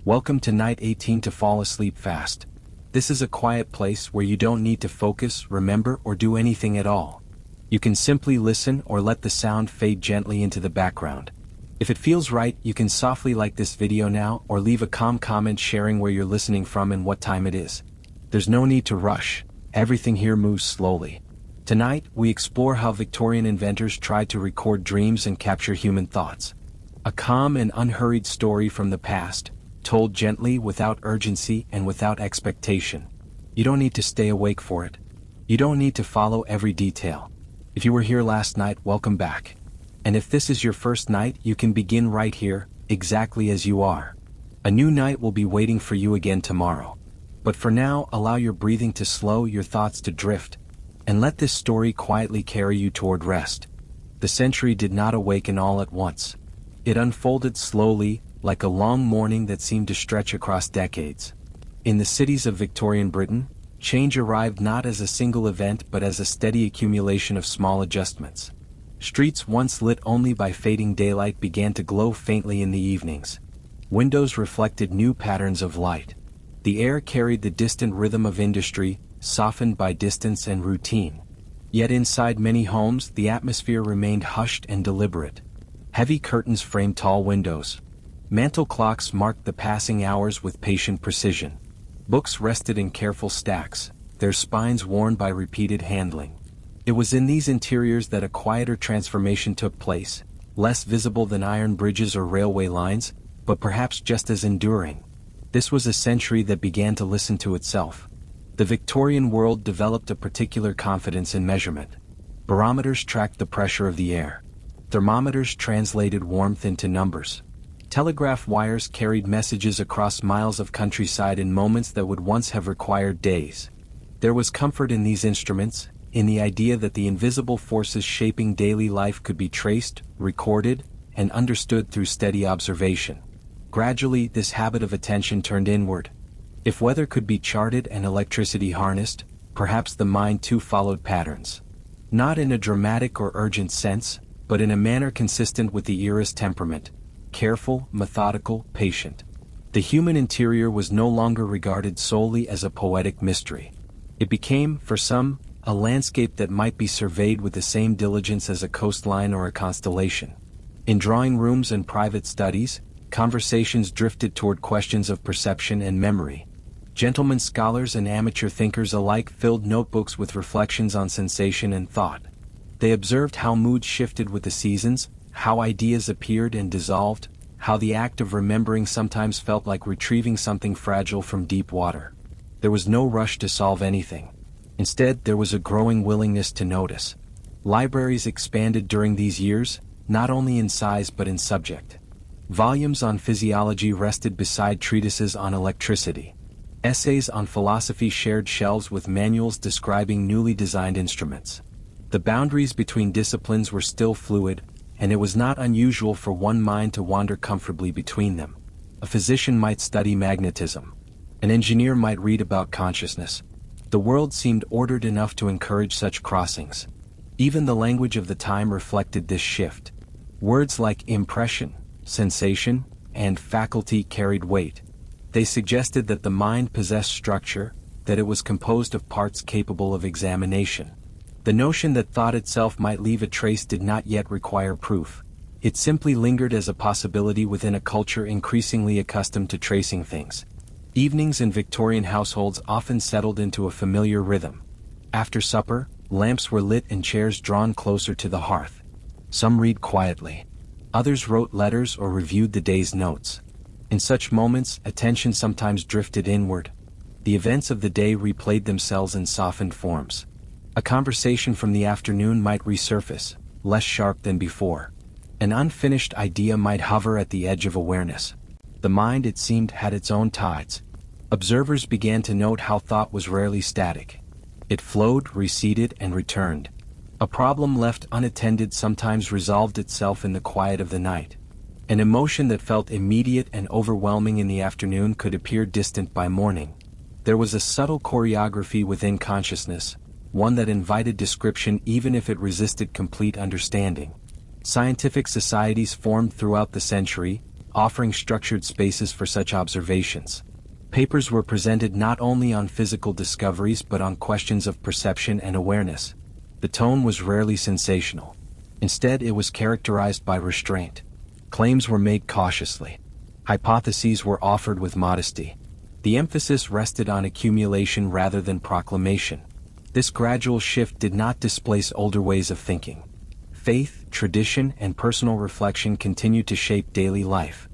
Welcome to night 18 to fall asleep fast. This is a quiet place where you don't need to focus, remember, or do anything at all. You can simply listen or let the sound fade gently into the background. If it feels right, you can softly like this video now or leave a calm comment sharing where you're listening from and what time it is. There's no need to rush. Everything here moves slowly. Tonight, we explore how Victorian inventors tried to record dreams and capture human thoughts. A calm and unhurried story from the past, told gently, without urgency and without expectation. You don't need to stay awake for it. You don't need to follow every detail. If you were here last night, welcome back. And if this is your first night, you can begin right here, exactly as you are. A new night will be waiting for you again tomorrow. But for now, allow your breathing to slow, your thoughts to drift, and let this story quietly carry you toward rest. The century did not awaken all at once. It unfolded slowly, like a long morning that seemed to stretch across decades. In the cities of Victorian Britain, change arrived not as a single event but as a steady accumulation of small adjustments. Streets once lit only by fading daylight began to glow faintly in the evenings. Windows reflected new patterns of light. The air carried the distant rhythm of industry, softened by distance and routine. Yet inside many homes, the atmosphere remained hushed and deliberate. Heavy curtains framed tall windows. Mantel clocks marked the passing hours with patient precision. Books rested in careful stacks, their spines worn by repeated handling. It was in these interiors that a quieter transformation took place, less visible than iron bridges or railway lines, but perhaps just as enduring. This was a century that began to listen to itself. The Victorian world developed a particular confidence in measurement. Barometers tracked the pressure of the air. Thermometers translated warmth into numbers. Telegraph wires carried messages across miles of countryside in moments that would once have required days. There was comfort in these instruments, in the idea that the invisible forces shaping daily life could be traced, recorded, and understood through steady observation. Gradually, this habit of attention turned inward. If weather could be charted and electricity harnessed, perhaps the mind too followed patterns. Not in a dramatic or urgent sense, but in a manner consistent with the era's temperament. Careful, methodical, patient. The human interior was no longer regarded solely as a poetic mystery. It became, for some, a landscape that might be surveyed with the same diligence as a coastline or a constellation. In drawing rooms and private studies, conversations drifted toward questions of perception and memory. Gentlemen scholars and amateur thinkers alike filled notebooks with reflections on sensation and thought. They observed how moods shifted with the seasons, how ideas appeared and dissolved, how the act of remembering sometimes felt like retrieving something fragile from deep water. There was no rush to solve anything. Instead, there was a growing willingness to notice. Libraries expanded during these years, not only in size but in subject. Volumes on physiology rested beside treatises on electricity. Essays on philosophy shared shelves with manuals describing newly designed instruments. The boundaries between disciplines were still fluid, and it was not unusual for one mind to wander comfortably between them. A physician might study magnetism. An engineer might read about consciousness. The world seemed ordered enough to encourage such crossings. Even the language of the time reflected this shift. Words like impression, sensation, and faculty carried weight. They suggested that the mind possessed structure, that it was composed of parts capable of examination. The notion that thought itself might leave a trace did not yet require proof. It simply lingered as a possibility within a culture increasingly accustomed to tracing things. Evenings in Victorian households often settled into a familiar rhythm. After supper, lamps were lit and chairs drawn closer to the hearth. Some read quietly. Others wrote letters or reviewed the day's notes. In such moments, attention sometimes drifted inward. The events of the day replayed themselves in softened forms. A conversation from the afternoon might resurface, less sharp than before. An unfinished idea might hover at the edge of awareness. The mind, it seemed, had its own tides. Observers began to note how thought was rarely static. It flowed, receded, and returned. A problem left unattended sometimes resolved itself in the quiet of the night. An emotion that felt immediate and overwhelming in the afternoon could appear distant by morning. There was a subtle choreography within consciousness, one that invited description even if it resisted complete understanding. Scientific societies formed throughout the century, offering structured spaces for such observations. Papers were presented not only on physical discoveries but on questions of perception and awareness. The tone was rarely sensational. Instead, it was characterized by restraint. Claims were made cautiously. Hypotheses were offered with modesty. The emphasis rested on accumulation rather than proclamation. This gradual shift did not displace older ways of thinking. Faith, tradition, and personal reflection continued to shape daily life.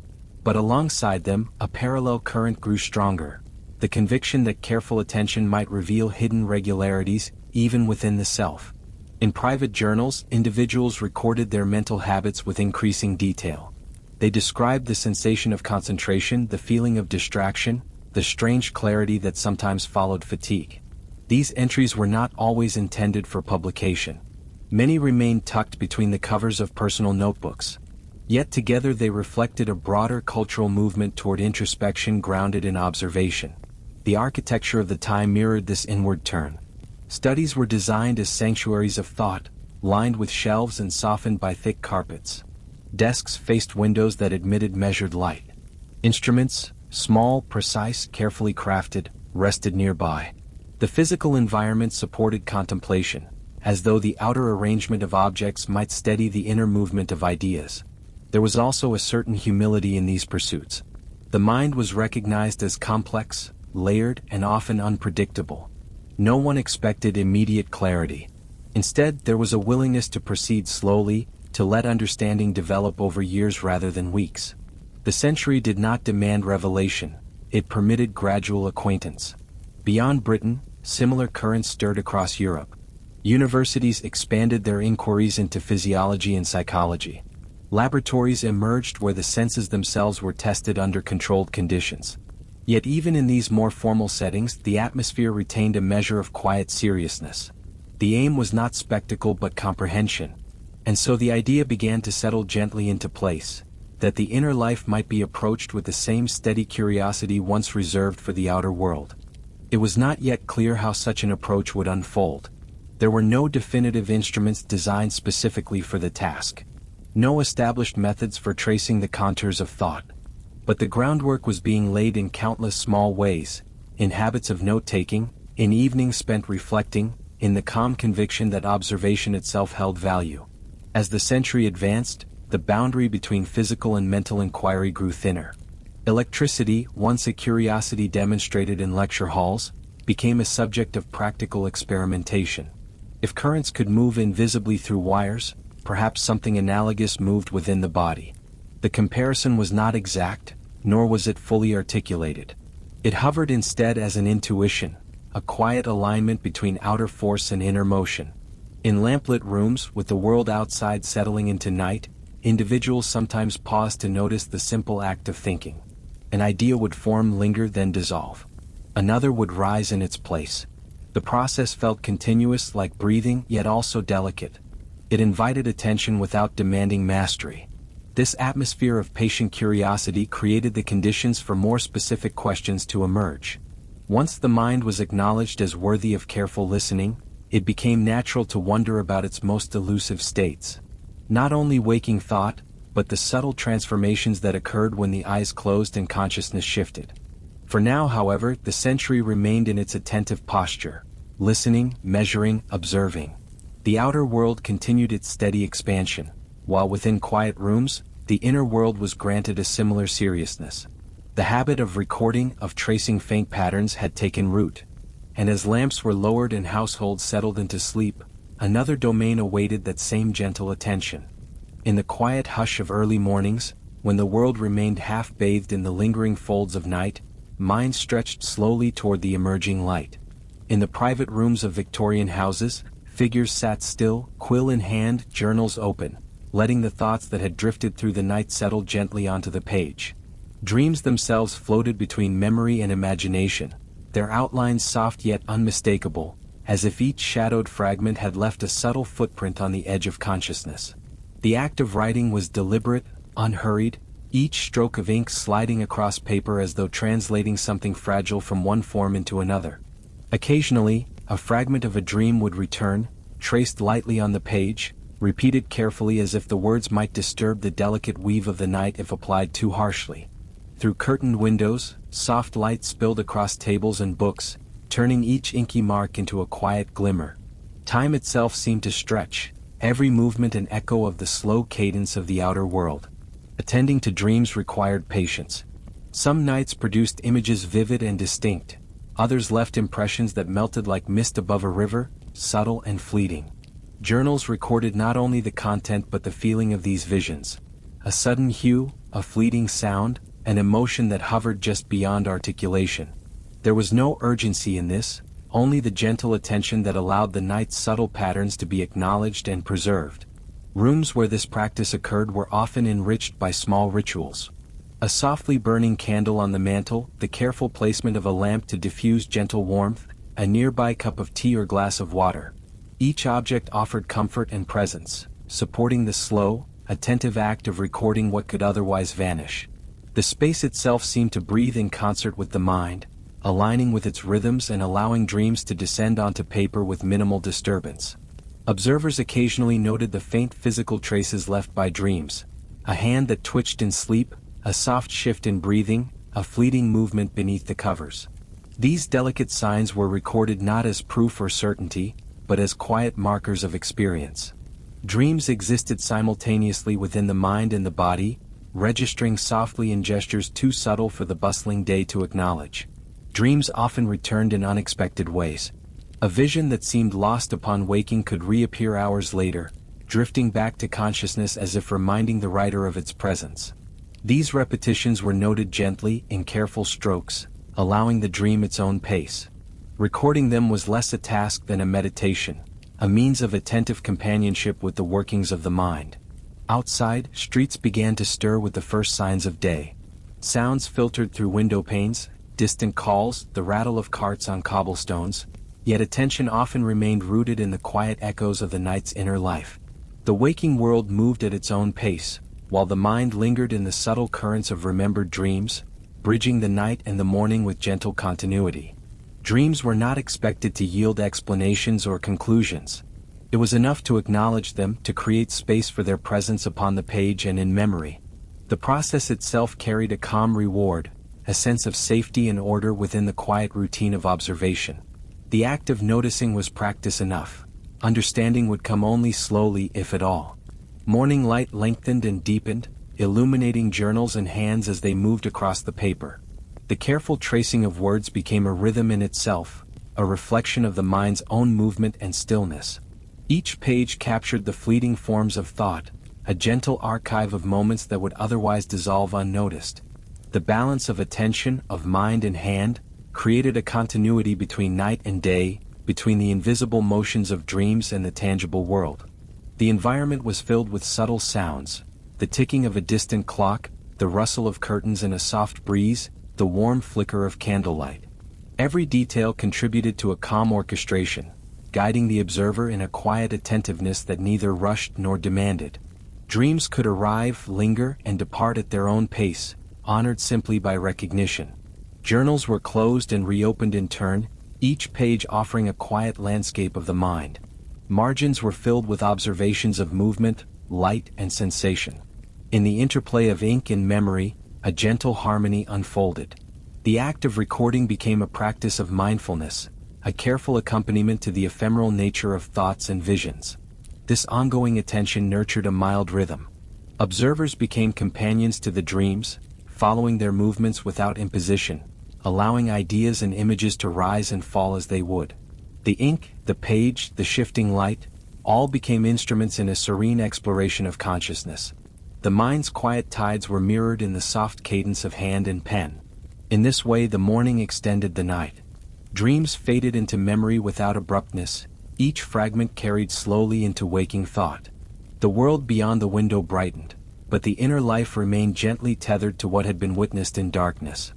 But alongside them, a parallel current grew stronger. The conviction that careful attention might reveal hidden regularities, even within the self. In private journals, individuals recorded their mental habits with increasing detail. They described the sensation of concentration, the feeling of distraction, the strange clarity that sometimes followed fatigue. These entries were not always intended for publication. Many remained tucked between the covers of personal notebooks. Yet together they reflected a broader cultural movement toward introspection grounded in observation. The architecture of the time mirrored this inward turn. Studies were designed as sanctuaries of thought, lined with shelves and softened by thick carpets. Desks faced windows that admitted measured light. Instruments, small, precise, carefully crafted, rested nearby. The physical environment supported contemplation, as though the outer arrangement of objects might steady the inner movement of ideas. There was also a certain humility in these pursuits. The mind was recognized as complex, layered, and often unpredictable. No one expected immediate clarity. Instead, there was a willingness to proceed slowly, to let understanding develop over years rather than weeks. The century did not demand revelation, it permitted gradual acquaintance. Beyond Britain, similar currents stirred across Europe. Universities expanded their inquiries into physiology and psychology. Laboratories emerged where the senses themselves were tested under controlled conditions. Yet even in these more formal settings, the atmosphere retained a measure of quiet seriousness. The aim was not spectacle but comprehension. And so the idea began to settle gently into place, that the inner life might be approached with the same steady curiosity once reserved for the outer world. It was not yet clear how such an approach would unfold. There were no definitive instruments designed specifically for the task. No established methods for tracing the contours of thought. But the groundwork was being laid in countless small ways, in habits of note-taking, in evenings spent reflecting, in the calm conviction that observation itself held value. As the century advanced, the boundary between physical and mental inquiry grew thinner. Electricity, once a curiosity demonstrated in lecture halls, became a subject of practical experimentation. If currents could move invisibly through wires, perhaps something analogous moved within the body. The comparison was not exact, nor was it fully articulated. It hovered instead as an intuition, a quiet alignment between outer force and inner motion. In lamplit rooms, with the world outside settling into night, individuals sometimes paused to notice the simple act of thinking. An idea would form, linger, then dissolve. Another would rise in its place. The process felt continuous, like breathing, yet also delicate. It invited attention without demanding mastery. This atmosphere of patient curiosity created the conditions for more specific questions to emerge. Once the mind was acknowledged as worthy of careful listening, it became natural to wonder about its most elusive states. Not only waking thought, but the subtle transformations that occurred when the eyes closed and consciousness shifted. For now, however, the century remained in its attentive posture, listening, measuring, observing. The outer world continued its steady expansion, while within quiet rooms, the inner world was granted a similar seriousness. The habit of recording, of tracing faint patterns had taken root. And as lamps were lowered and households settled into sleep, another domain awaited that same gentle attention. In the quiet hush of early mornings, when the world remained half-bathed in the lingering folds of night, minds stretched slowly toward the emerging light. In the private rooms of Victorian houses, figures sat still, quill in hand, journals open, letting the thoughts that had drifted through the night settle gently onto the page. Dreams themselves floated between memory and imagination, their outlines soft yet unmistakable, as if each shadowed fragment had left a subtle footprint on the edge of consciousness. The act of writing was deliberate, unhurried, each stroke of ink sliding across paper as though translating something fragile from one form into another. Occasionally, a fragment of a dream would return, traced lightly on the page, repeated carefully as if the words might disturb the delicate weave of the night if applied too harshly. Through curtained windows, soft light spilled across tables and books, turning each inky mark into a quiet glimmer. Time itself seemed to stretch, every movement an echo of the slow cadence of the outer world. Attending to dreams required patience. Some nights produced images vivid and distinct, others left impressions that melted like mist above a river, subtle and fleeting. Journals recorded not only the content but the feeling of these visions. A sudden hue, a fleeting sound, an emotion that hovered just beyond articulation. There was no urgency in this, only the gentle attention that allowed the night's subtle patterns to be acknowledged and preserved. Rooms where this practice occurred were often enriched by small rituals. A softly burning candle on the mantel, the careful placement of a lamp to diffuse gentle warmth, a nearby cup of tea or glass of water. Each object offered comfort and presence, supporting the slow, attentive act of recording what could otherwise vanish. The space itself seemed to breathe in concert with the mind, aligning with its rhythms and allowing dreams to descend onto paper with minimal disturbance. Observers occasionally noted the faint physical traces left by dreams, a hand that twitched in sleep, a soft shift in breathing, a fleeting movement beneath the covers. These delicate signs were recorded not as proof or certainty, but as quiet markers of experience. Dreams existed simultaneously within the mind and the body, registering softly in gestures too subtle for the bustling day to acknowledge. Dreams often returned in unexpected ways. A vision that seemed lost upon waking could reappear hours later, drifting back to consciousness as if reminding the writer of its presence. These repetitions were noted gently, in careful strokes, allowing the dream its own pace. Recording them was less a task than a meditation, a means of attentive companionship with the workings of the mind. Outside, streets began to stir with the first signs of day. Sounds filtered through window panes, distant calls, the rattle of carts on cobblestones, yet attention often remained rooted in the quiet echoes of the night's inner life. The waking world moved at its own pace, while the mind lingered in the subtle currents of remembered dreams, bridging the night and the morning with gentle continuity. Dreams were not expected to yield explanations or conclusions. It was enough to acknowledge them, to create space for their presence upon the page and in memory. The process itself carried a calm reward, a sense of safety and order within the quiet routine of observation. The act of noticing was practice enough. Understanding would come only slowly, if at all. Morning light lengthened and deepened, illuminating journals and hands as they moved across the paper. The careful tracing of words became a rhythm in itself, a reflection of the mind's own movement and stillness. Each page captured the fleeting forms of thought, a gentle archive of moments that would otherwise dissolve unnoticed. The balance of attention, of mind and hand, created a continuity between night and day, between the invisible motions of dreams and the tangible world. The environment was filled with subtle sounds, the ticking of a distant clock, the rustle of curtains in a soft breeze, the warm flicker of candlelight. Every detail contributed to a calm orchestration, guiding the observer in a quiet attentiveness that neither rushed nor demanded. Dreams could arrive, linger, and depart at their own pace, honored simply by recognition. Journals were closed and reopened in turn, each page offering a quiet landscape of the mind. Margins were filled with observations of movement, light, and sensation. In the interplay of ink and memory, a gentle harmony unfolded. The act of recording became a practice of mindfulness, a careful accompaniment to the ephemeral nature of thoughts and visions. This ongoing attention nurtured a mild rhythm. Observers became companions to the dreams, following their movements without imposition, allowing ideas and images to rise and fall as they would. The ink, the page, the shifting light, all became instruments in a serene exploration of consciousness. The mind's quiet tides were mirrored in the soft cadence of hand and pen. In this way the morning extended the night. Dreams faded into memory without abruptness, each fragment carried slowly into waking thought. The world beyond the window brightened, but the inner life remained gently tethered to what had been witnessed in darkness.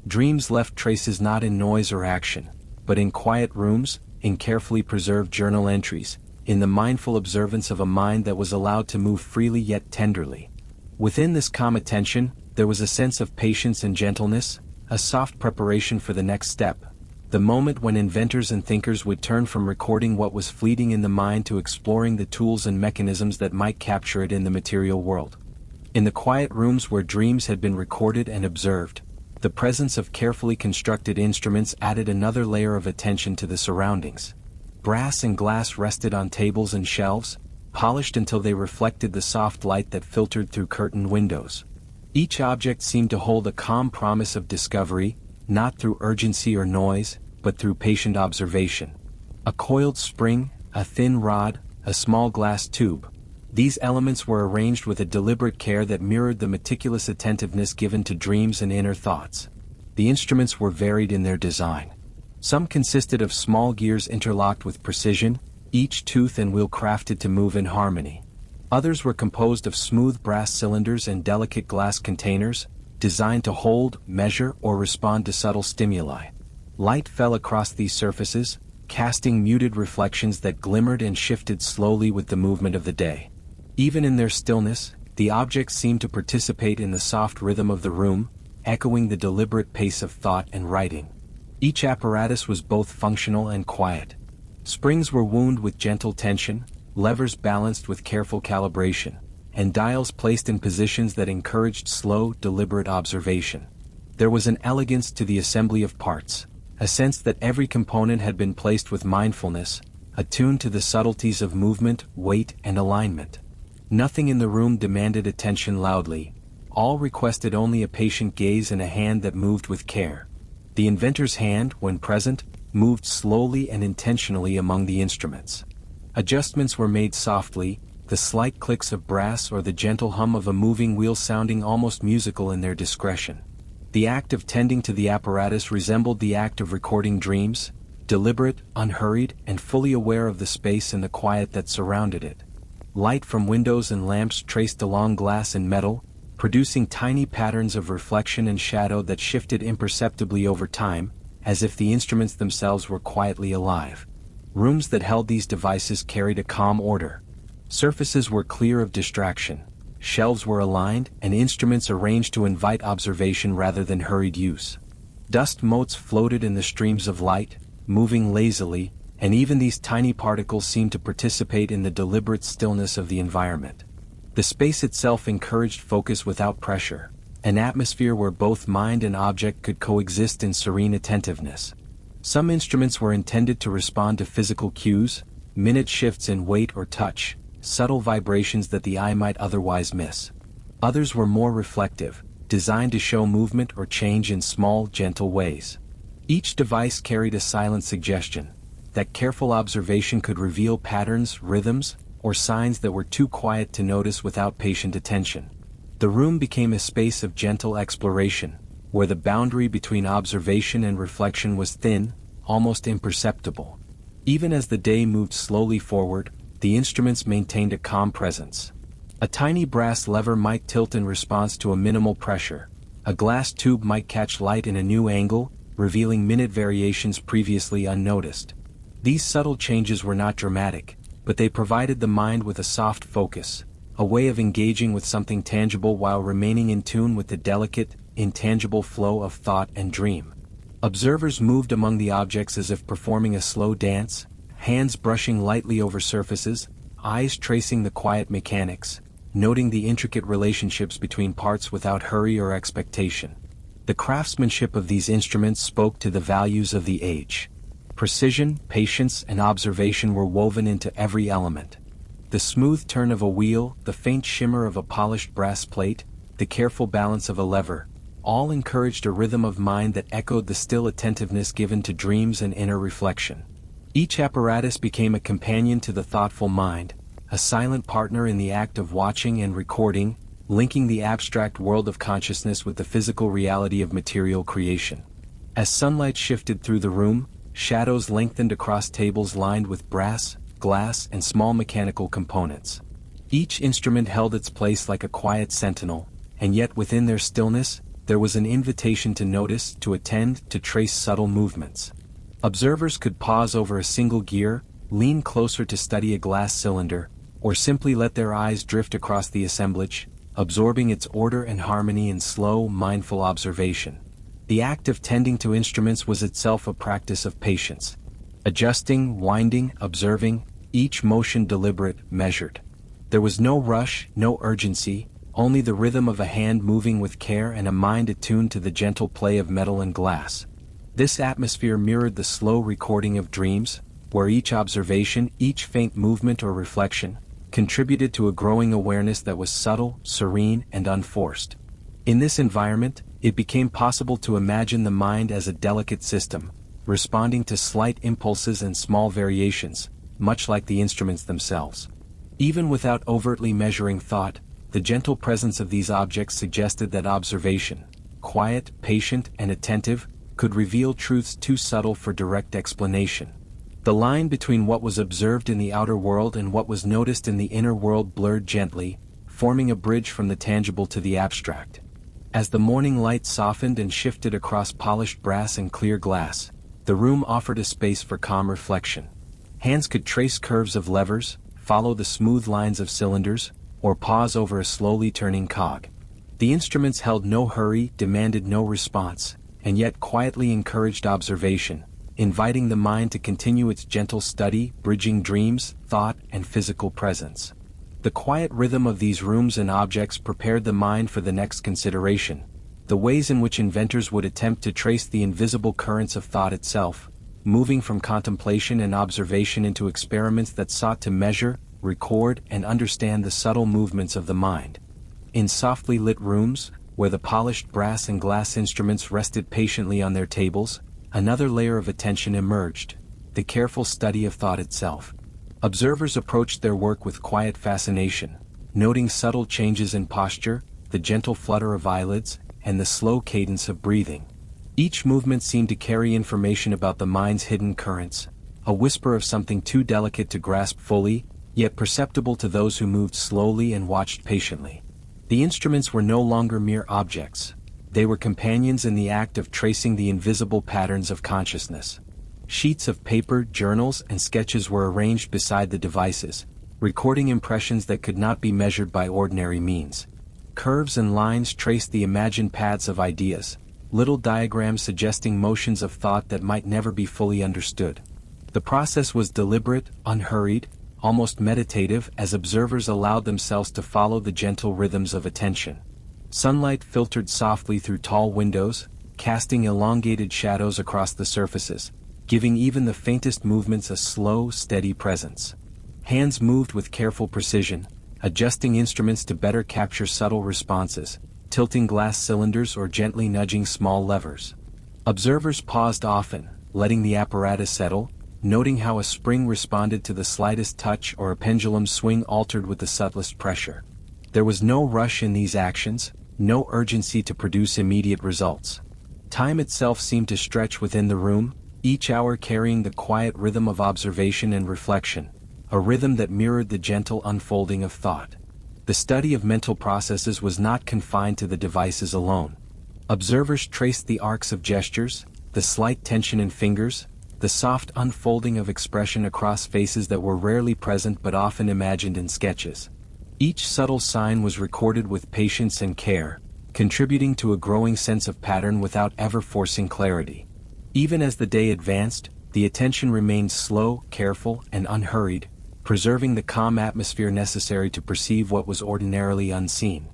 Dreams left traces not in noise or action, but in quiet rooms, in carefully preserved journal entries, in the mindful observance of a mind that was allowed to move freely yet tenderly. Within this calm attention, there was a sense of patience and gentleness, a soft preparation for the next step, the moment when inventors and thinkers would turn from recording what was fleeting in the mind to exploring the tools and mechanisms that might capture it in the material world. In the quiet rooms where dreams had been recorded and observed, the presence of carefully constructed instruments added another layer of attention to the surroundings. Brass and glass rested on tables and shelves, polished until they reflected the soft light that filtered through curtained windows. Each object seemed to hold a calm promise of discovery, not through urgency or noise, but through patient observation. A coiled spring, a thin rod, a small glass tube. These elements were arranged with a deliberate care that mirrored the meticulous attentiveness given to dreams and inner thoughts. The instruments were varied in their design. Some consisted of small gears interlocked with precision, each tooth and wheel crafted to move in harmony. Others were composed of smooth brass cylinders and delicate glass containers, designed to hold, measure, or respond to subtle stimuli. Light fell across these surfaces, casting muted reflections that glimmered and shifted slowly with the movement of the day. Even in their stillness, the objects seemed to participate in the soft rhythm of the room, echoing the deliberate pace of thought and writing. Each apparatus was both functional and quiet. Springs were wound with gentle tension, levers balanced with careful calibration, and dials placed in positions that encouraged slow, deliberate observation. There was an elegance to the assembly of parts, a sense that every component had been placed with mindfulness, attuned to the subtleties of movement, weight, and alignment. Nothing in the room demanded attention loudly. All requested only a patient gaze and a hand that moved with care. The inventor's hand, when present, moved slowly and intentionally among the instruments. Adjustments were made softly, the slight clicks of brass or the gentle hum of a moving wheel sounding almost musical in their discretion. The act of tending to the apparatus resembled the act of recording dreams, deliberate, unhurried, and fully aware of the space and the quiet that surrounded it. Light from windows and lamps traced along glass and metal, producing tiny patterns of reflection and shadow that shifted imperceptibly over time, as if the instruments themselves were quietly alive. Rooms that held these devices carried a calm order. Surfaces were clear of distraction, shelves were aligned, and instruments arranged to invite observation rather than hurried use. Dust motes floated in the streams of light, moving lazily, and even these tiny particles seemed to participate in the deliberate stillness of the environment. The space itself encouraged focus without pressure, an atmosphere where both mind and object could coexist in serene attentiveness. Some instruments were intended to respond to physical cues, minute shifts in weight or touch, subtle vibrations that the eye might otherwise miss. Others were more reflective, designed to show movement or change in small, gentle ways. Each device carried a silent suggestion that careful observation could reveal patterns, rhythms, or signs that were too quiet to notice without patient attention. The room became a space of gentle exploration, where the boundary between observation and reflection was thin, almost imperceptible. Even as the day moved slowly forward, the instruments maintained a calm presence. A tiny brass lever might tilt in response to a minimal pressure. A glass tube might catch light in a new angle, revealing minute variations previously unnoticed. These subtle changes were not dramatic, but they provided the mind with a soft focus, a way of engaging with something tangible while remaining in tune with the delicate, intangible flow of thought and dream. Observers moved among the objects as if performing a slow dance, hands brushing lightly over surfaces, eyes tracing the quiet mechanics, noting the intricate relationships between parts without hurry or expectation. The craftsmanship of these instruments spoke to the values of the age. Precision, patience, and observation were woven into every element. The smooth turn of a wheel, the faint shimmer of a polished brass plate, the careful balance of a lever, all encouraged a rhythm of mind that echoed the still attentiveness given to dreams and inner reflection. Each apparatus became a companion to the thoughtful mind, a silent partner in the act of watching and recording, linking the abstract world of consciousness with the physical reality of material creation. As sunlight shifted through the room, shadows lengthened across tables lined with brass, glass, and small mechanical components. Each instrument held its place like a quiet sentinel, and yet within their stillness, there was an invitation to notice, to attend, to trace subtle movements. Observers could pause over a single gear, lean closer to study a glass cylinder, or simply let their eyes drift across the assemblage, absorbing its order and harmony in slow, mindful observation. The act of tending to instruments was itself a practice of patience. Adjusting, winding, observing, each motion deliberate, measured. There was no rush, no urgency, only the rhythm of a hand moving with care and a mind attuned to the gentle play of metal and glass. This atmosphere mirrored the slow recording of dreams, where each observation, each faint movement or reflection, contributed to a growing awareness that was subtle, serene, and unforced. In this environment, it became possible to imagine the mind as a delicate system, responding to slight impulses and small variations, much like the instruments themselves. Even without overtly measuring thought, the gentle presence of these objects suggested that observation, quiet, patient, and attentive, could reveal truths too subtle for direct explanation. The line between what was observed in the outer world and what was noticed in the inner world blurred gently, forming a bridge from the tangible to the abstract. As the morning light softened and shifted across polished brass and clear glass, the room offered a space for calm reflection. Hands could trace curves of levers, follow the smooth lines of cylinders, or pause over a slowly turning cog. The instruments held no hurry, demanded no response, and yet quietly encouraged observation, inviting the mind to continue its gentle study, bridging dreams, thought, and physical presence. The quiet rhythm of these rooms and objects prepared the mind for the next consideration, the ways in which inventors would attempt to trace the invisible currents of thought itself, moving from contemplation and observation into experiments that sought to measure, record, and understand the subtle movements of the mind. In softly lit rooms, where the polished brass and glass instruments rested patiently on their tables, another layer of attention emerged, the careful study of thought itself. Observers approached their work with quiet fascination, noting subtle changes in posture, the gentle flutter of eyelids, and the slow cadence of breathing. Each movement seemed to carry information about the mind's hidden currents, a whisper of something too delicate to grasp fully, yet perceptible to those who moved slowly and watched patiently. The instruments were no longer mere objects. They were companions in the act of tracing the invisible patterns of consciousness. Sheets of paper, journals, and sketches were arranged beside the devices, recording impressions that could not be measured by ordinary means. Curves and lines traced the imagined paths of ideas, little diagrams suggesting motions of thought that might never be fully understood. The process was deliberate, unhurried, almost meditative as observers allowed themselves to follow the gentle rhythms of attention. Sunlight filtered softly through tall windows, casting elongated shadows across the surfaces, giving even the faintest movements a slow, steady presence. Hands moved with careful precision, adjusting instruments to better capture subtle responses, tilting glass cylinders or gently nudging small levers. Observers paused often, letting the apparatus settle, noting how a spring responded to the slightest touch or a pendulum swing altered with the subtlest pressure. There was no rush in these actions, no urgency to produce immediate results. Time itself seemed to stretch within the room, each hour carrying the quiet rhythm of observation and reflection, a rhythm that mirrored the gentle unfolding of thought. The study of mental processes was not confined to the devices alone. Observers traced the arcs of gestures, the slight tension in fingers, the soft unfolding of expression across faces that were rarely present but often imagined in sketches. Each subtle sign was recorded with patience and care, contributing to a growing sense of pattern without ever forcing clarity. Even as the day advanced, the attention remained slow, careful, and unhurried, preserving the calm atmosphere necessary to perceive what was ordinarily unseen.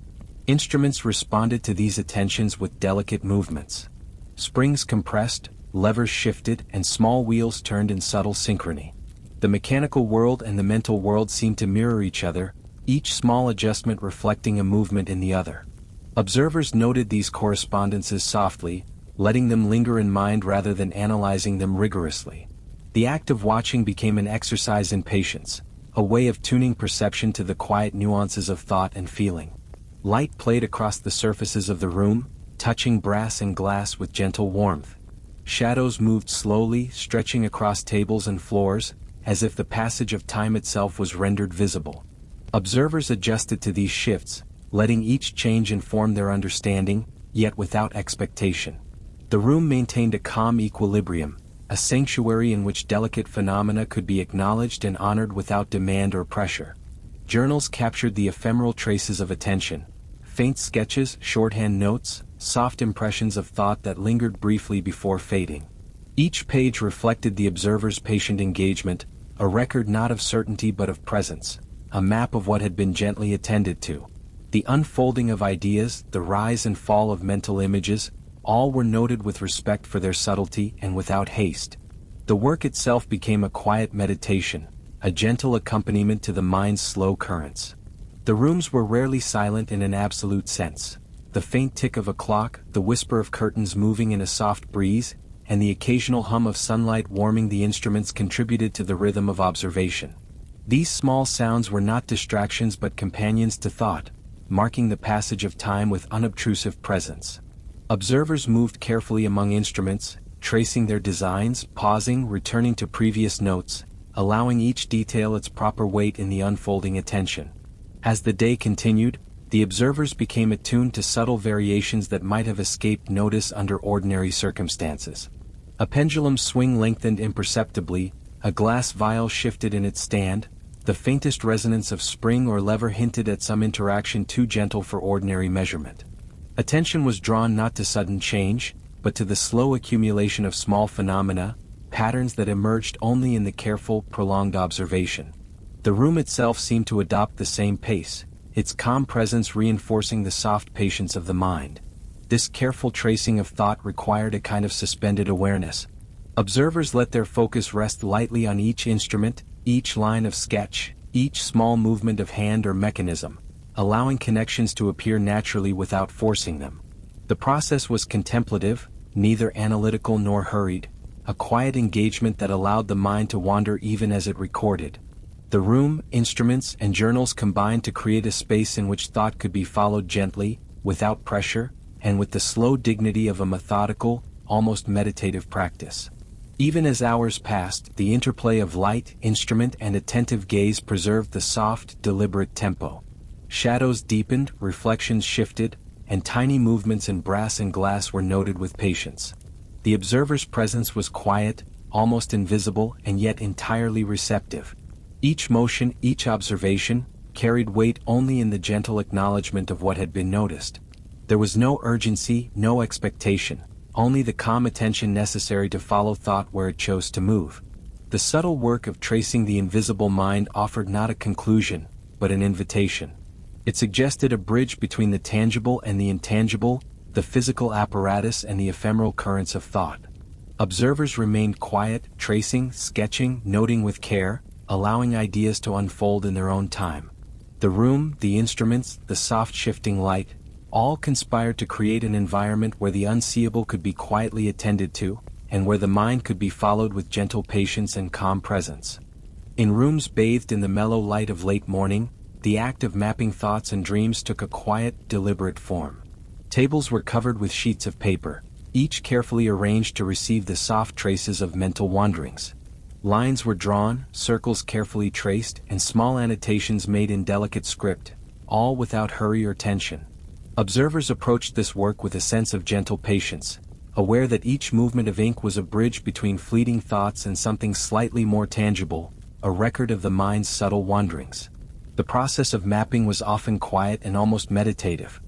Instruments responded to these attentions with delicate movements. Springs compressed, levers shifted, and small wheels turned in subtle synchrony. The mechanical world and the mental world seemed to mirror each other, each small adjustment reflecting a movement in the other. Observers noted these correspondences softly, letting them linger in mind rather than analyzing them rigorously. The act of watching became an exercise in patience, a way of tuning perception to the quiet nuances of thought and feeling. Light played across the surfaces of the room, touching brass and glass with gentle warmth. Shadows moved slowly, stretching across tables and floors, as if the passage of time itself was rendered visible. Observers adjusted to these shifts, letting each change inform their understanding, yet without expectation. The room maintained a calm equilibrium, a sanctuary in which delicate phenomena could be acknowledged and honored without demand or pressure. Journals captured the ephemeral traces of attention, faint sketches, shorthand notes, soft impressions of thought that lingered briefly before fading. Each page reflected the observer's patient engagement, a record not of certainty but of presence, a map of what had been gently attended to. The unfolding of ideas, the rise and fall of mental images, all were noted with respect for their subtlety and without haste. The work itself became a quiet meditation, a gentle accompaniment to the mind's slow currents. The rooms were rarely silent in an absolute sense. The faint tick of a clock, the whisper of curtains moving in a soft breeze, and the occasional hum of sunlight warming the instruments contributed to the rhythm of observation. These small sounds were not distractions but companions to thought, marking the passage of time with unobtrusive presence. Observers moved carefully among instruments, tracing their designs, pausing, returning to previous notes, allowing each detail its proper weight in the unfolding attention. As the day continued, the observers became attuned to subtle variations that might have escaped notice under ordinary circumstances. A pendulum's swing lengthened imperceptibly, a glass vial shifted in its stand, the faintest resonance of spring or lever hinted at some interaction too gentle for ordinary measurement. Attention was drawn not to sudden change, but to the slow accumulation of small phenomena, patterns that emerged only in the careful, prolonged observation. The room itself seemed to adopt the same pace, its calm presence reinforcing the soft patience of the mind. This careful tracing of thought required a kind of suspended awareness. Observers let their focus rest lightly on each instrument, each line of sketch, each small movement of hand or mechanism, allowing connections to appear naturally without forcing them. The process was contemplative, neither analytical nor hurried, a quiet engagement that allowed the mind to wander even as it recorded. The room, instruments, and journals combined to create a space in which thought could be followed gently, without pressure, and with the slow dignity of a methodical, almost meditative practice. Even as hours passed, the interplay of light, instrument, and attentive gaze preserved the soft, deliberate tempo. Shadows deepened, reflections shifted, and tiny movements in brass and glass were noted with patience. The observer's presence was quiet, almost invisible, and yet entirely receptive. Each motion, each observation, carried weight only in the gentle acknowledgement of what had been noticed. There was no urgency, no expectation, only the calm attention necessary to follow thought where it chose to move. The subtle work of tracing the invisible mind offered not a conclusion, but an invitation. It suggested a bridge between the tangible and the intangible, the physical apparatus and the ephemeral currents of thought. Observers remained quiet, tracing, sketching, noting with care, allowing ideas to unfold in their own time. The room, the instruments, the soft shifting light, all conspired to create an environment where the unseeable could be quietly attended to, and where the mind could be followed with gentle patience and calm presence. In rooms bathed in the mellow light of late morning, the act of mapping thoughts and dreams took a quiet, deliberate form. Tables were covered with sheets of paper, each carefully arranged to receive the soft traces of mental wanderings. Lines were drawn, circles carefully traced, and small annotations made in delicate script, all without hurry or tension. Observers approached this work with a sense of gentle patience, aware that each movement of ink was a bridge between fleeting thoughts and something slightly more tangible, a record of the mind's subtle wanderings. The process of mapping was often quiet and almost meditative.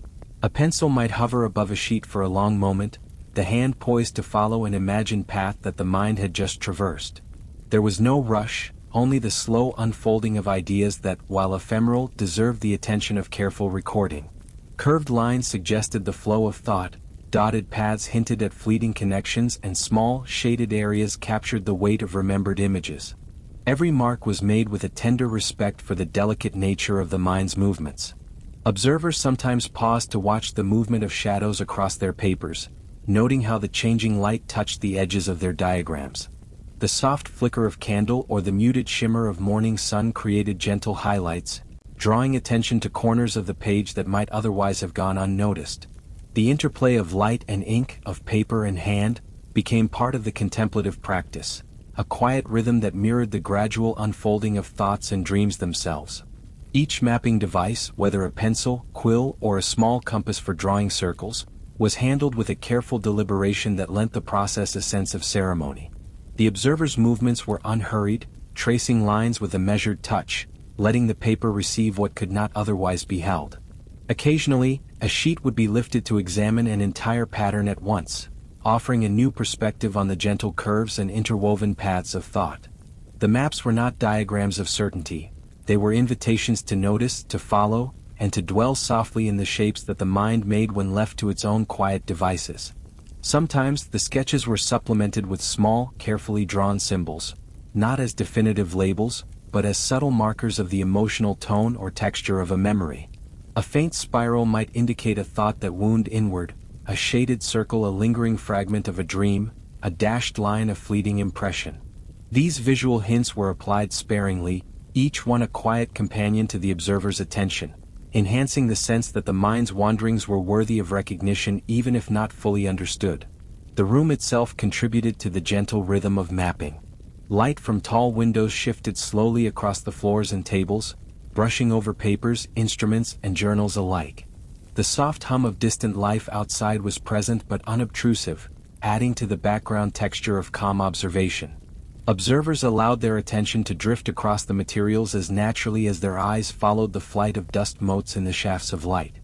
A pencil might hover above a sheet for a long moment, the hand poised to follow an imagined path that the mind had just traversed. There was no rush, only the slow unfolding of ideas that, while ephemeral, deserved the attention of careful recording. Curved lines suggested the flow of thought, dotted paths hinted at fleeting connections, and small, shaded areas captured the weight of remembered images. Every mark was made with a tender respect for the delicate nature of the mind's movements. Observers sometimes paused to watch the movement of shadows across their papers, noting how the changing light touched the edges of their diagrams. The soft flicker of candle or the muted shimmer of morning sun created gentle highlights, drawing attention to corners of the page that might otherwise have gone unnoticed. The interplay of light and ink, of paper and hand, became part of the contemplative practice, a quiet rhythm that mirrored the gradual unfolding of thoughts and dreams themselves. Each mapping device, whether a pencil, quill, or a small compass for drawing circles, was handled with a careful deliberation that lent the process a sense of ceremony. The observer's movements were unhurried, tracing lines with a measured touch, letting the paper receive what could not otherwise be held. Occasionally, A sheet would be lifted to examine an entire pattern at once, offering a new perspective on the gentle curves and interwoven paths of thought. The maps were not diagrams of certainty, they were invitations to notice, to follow, and to dwell softly in the shapes that the mind made when left to its own quiet devices. Sometimes the sketches were supplemented with small, carefully drawn symbols, not as definitive labels, but as subtle markers of the emotional tone or texture of a memory. A faint spiral might indicate a thought that wound inward, a shaded circle a lingering fragment of a dream, a dashed line a fleeting impression. These visual hints were applied sparingly, each one a quiet companion to the observer's attention, enhancing the sense that the mind's wanderings were worthy of recognition even if not fully understood. The room itself contributed to the gentle rhythm of mapping. Light from tall windows shifted slowly across the floors and tables, brushing over papers, instruments, and journals alike. The soft hum of distant life outside was present but unobtrusive, adding to the background texture of calm observation. Observers allowed their attention to drift across the materials as naturally as their eyes followed the flight of dust motes in the shafts of light.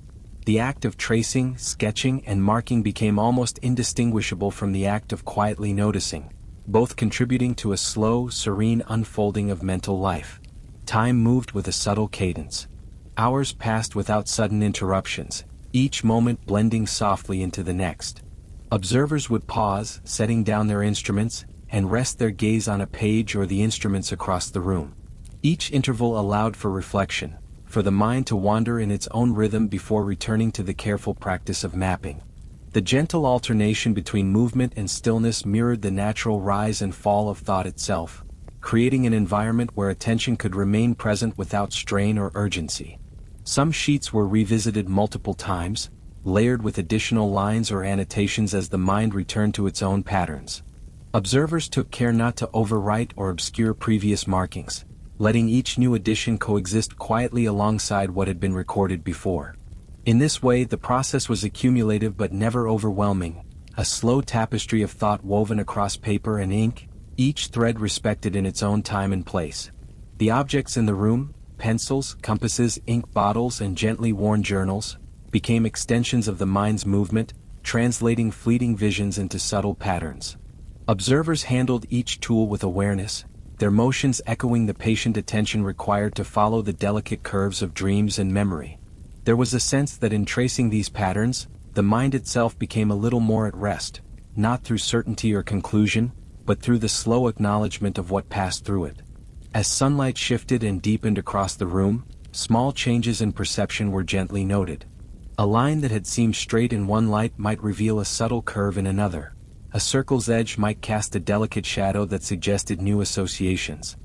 The act of tracing, sketching, and marking became almost indistinguishable from the act of quietly noticing, both contributing to a slow, serene unfolding of mental life. Time moved with a subtle cadence. Hours passed without sudden interruptions, each moment blending softly into the next. Observers would pause, setting down their instruments, and rest their gaze on a page or the instruments across the room. Each interval allowed for reflection, for the mind to wander in its own rhythm before returning to the careful practice of mapping. The gentle alternation between movement and stillness mirrored the natural rise and fall of thought itself, creating an environment where attention could remain present without strain or urgency. Some sheets were revisited multiple times, layered with additional lines or annotations as the mind returned to its own patterns. Observers took care not to overwrite or obscure previous markings, letting each new addition coexist quietly alongside what had been recorded before. In this way, the process was accumulative but never overwhelming, a slow tapestry of thought woven across paper and ink, each thread respected in its own time and place. The objects in the room, pencils, compasses, ink bottles, and gently worn journals, became extensions of the mind's movement, translating fleeting visions into subtle patterns. Observers handled each tool with awareness, their motions echoing the patient attention required to follow the delicate curves of dreams and memory. There was a sense that in tracing these patterns, the mind itself became a little more at rest, not through certainty or conclusion, but through the slow acknowledgement of what passed through it. As sunlight shifted and deepened across the room, small changes in perception were gently noted. A line that had seemed straight in one light might reveal a subtle curve in another. A circle's edge might cast a delicate shadow that suggested new associations.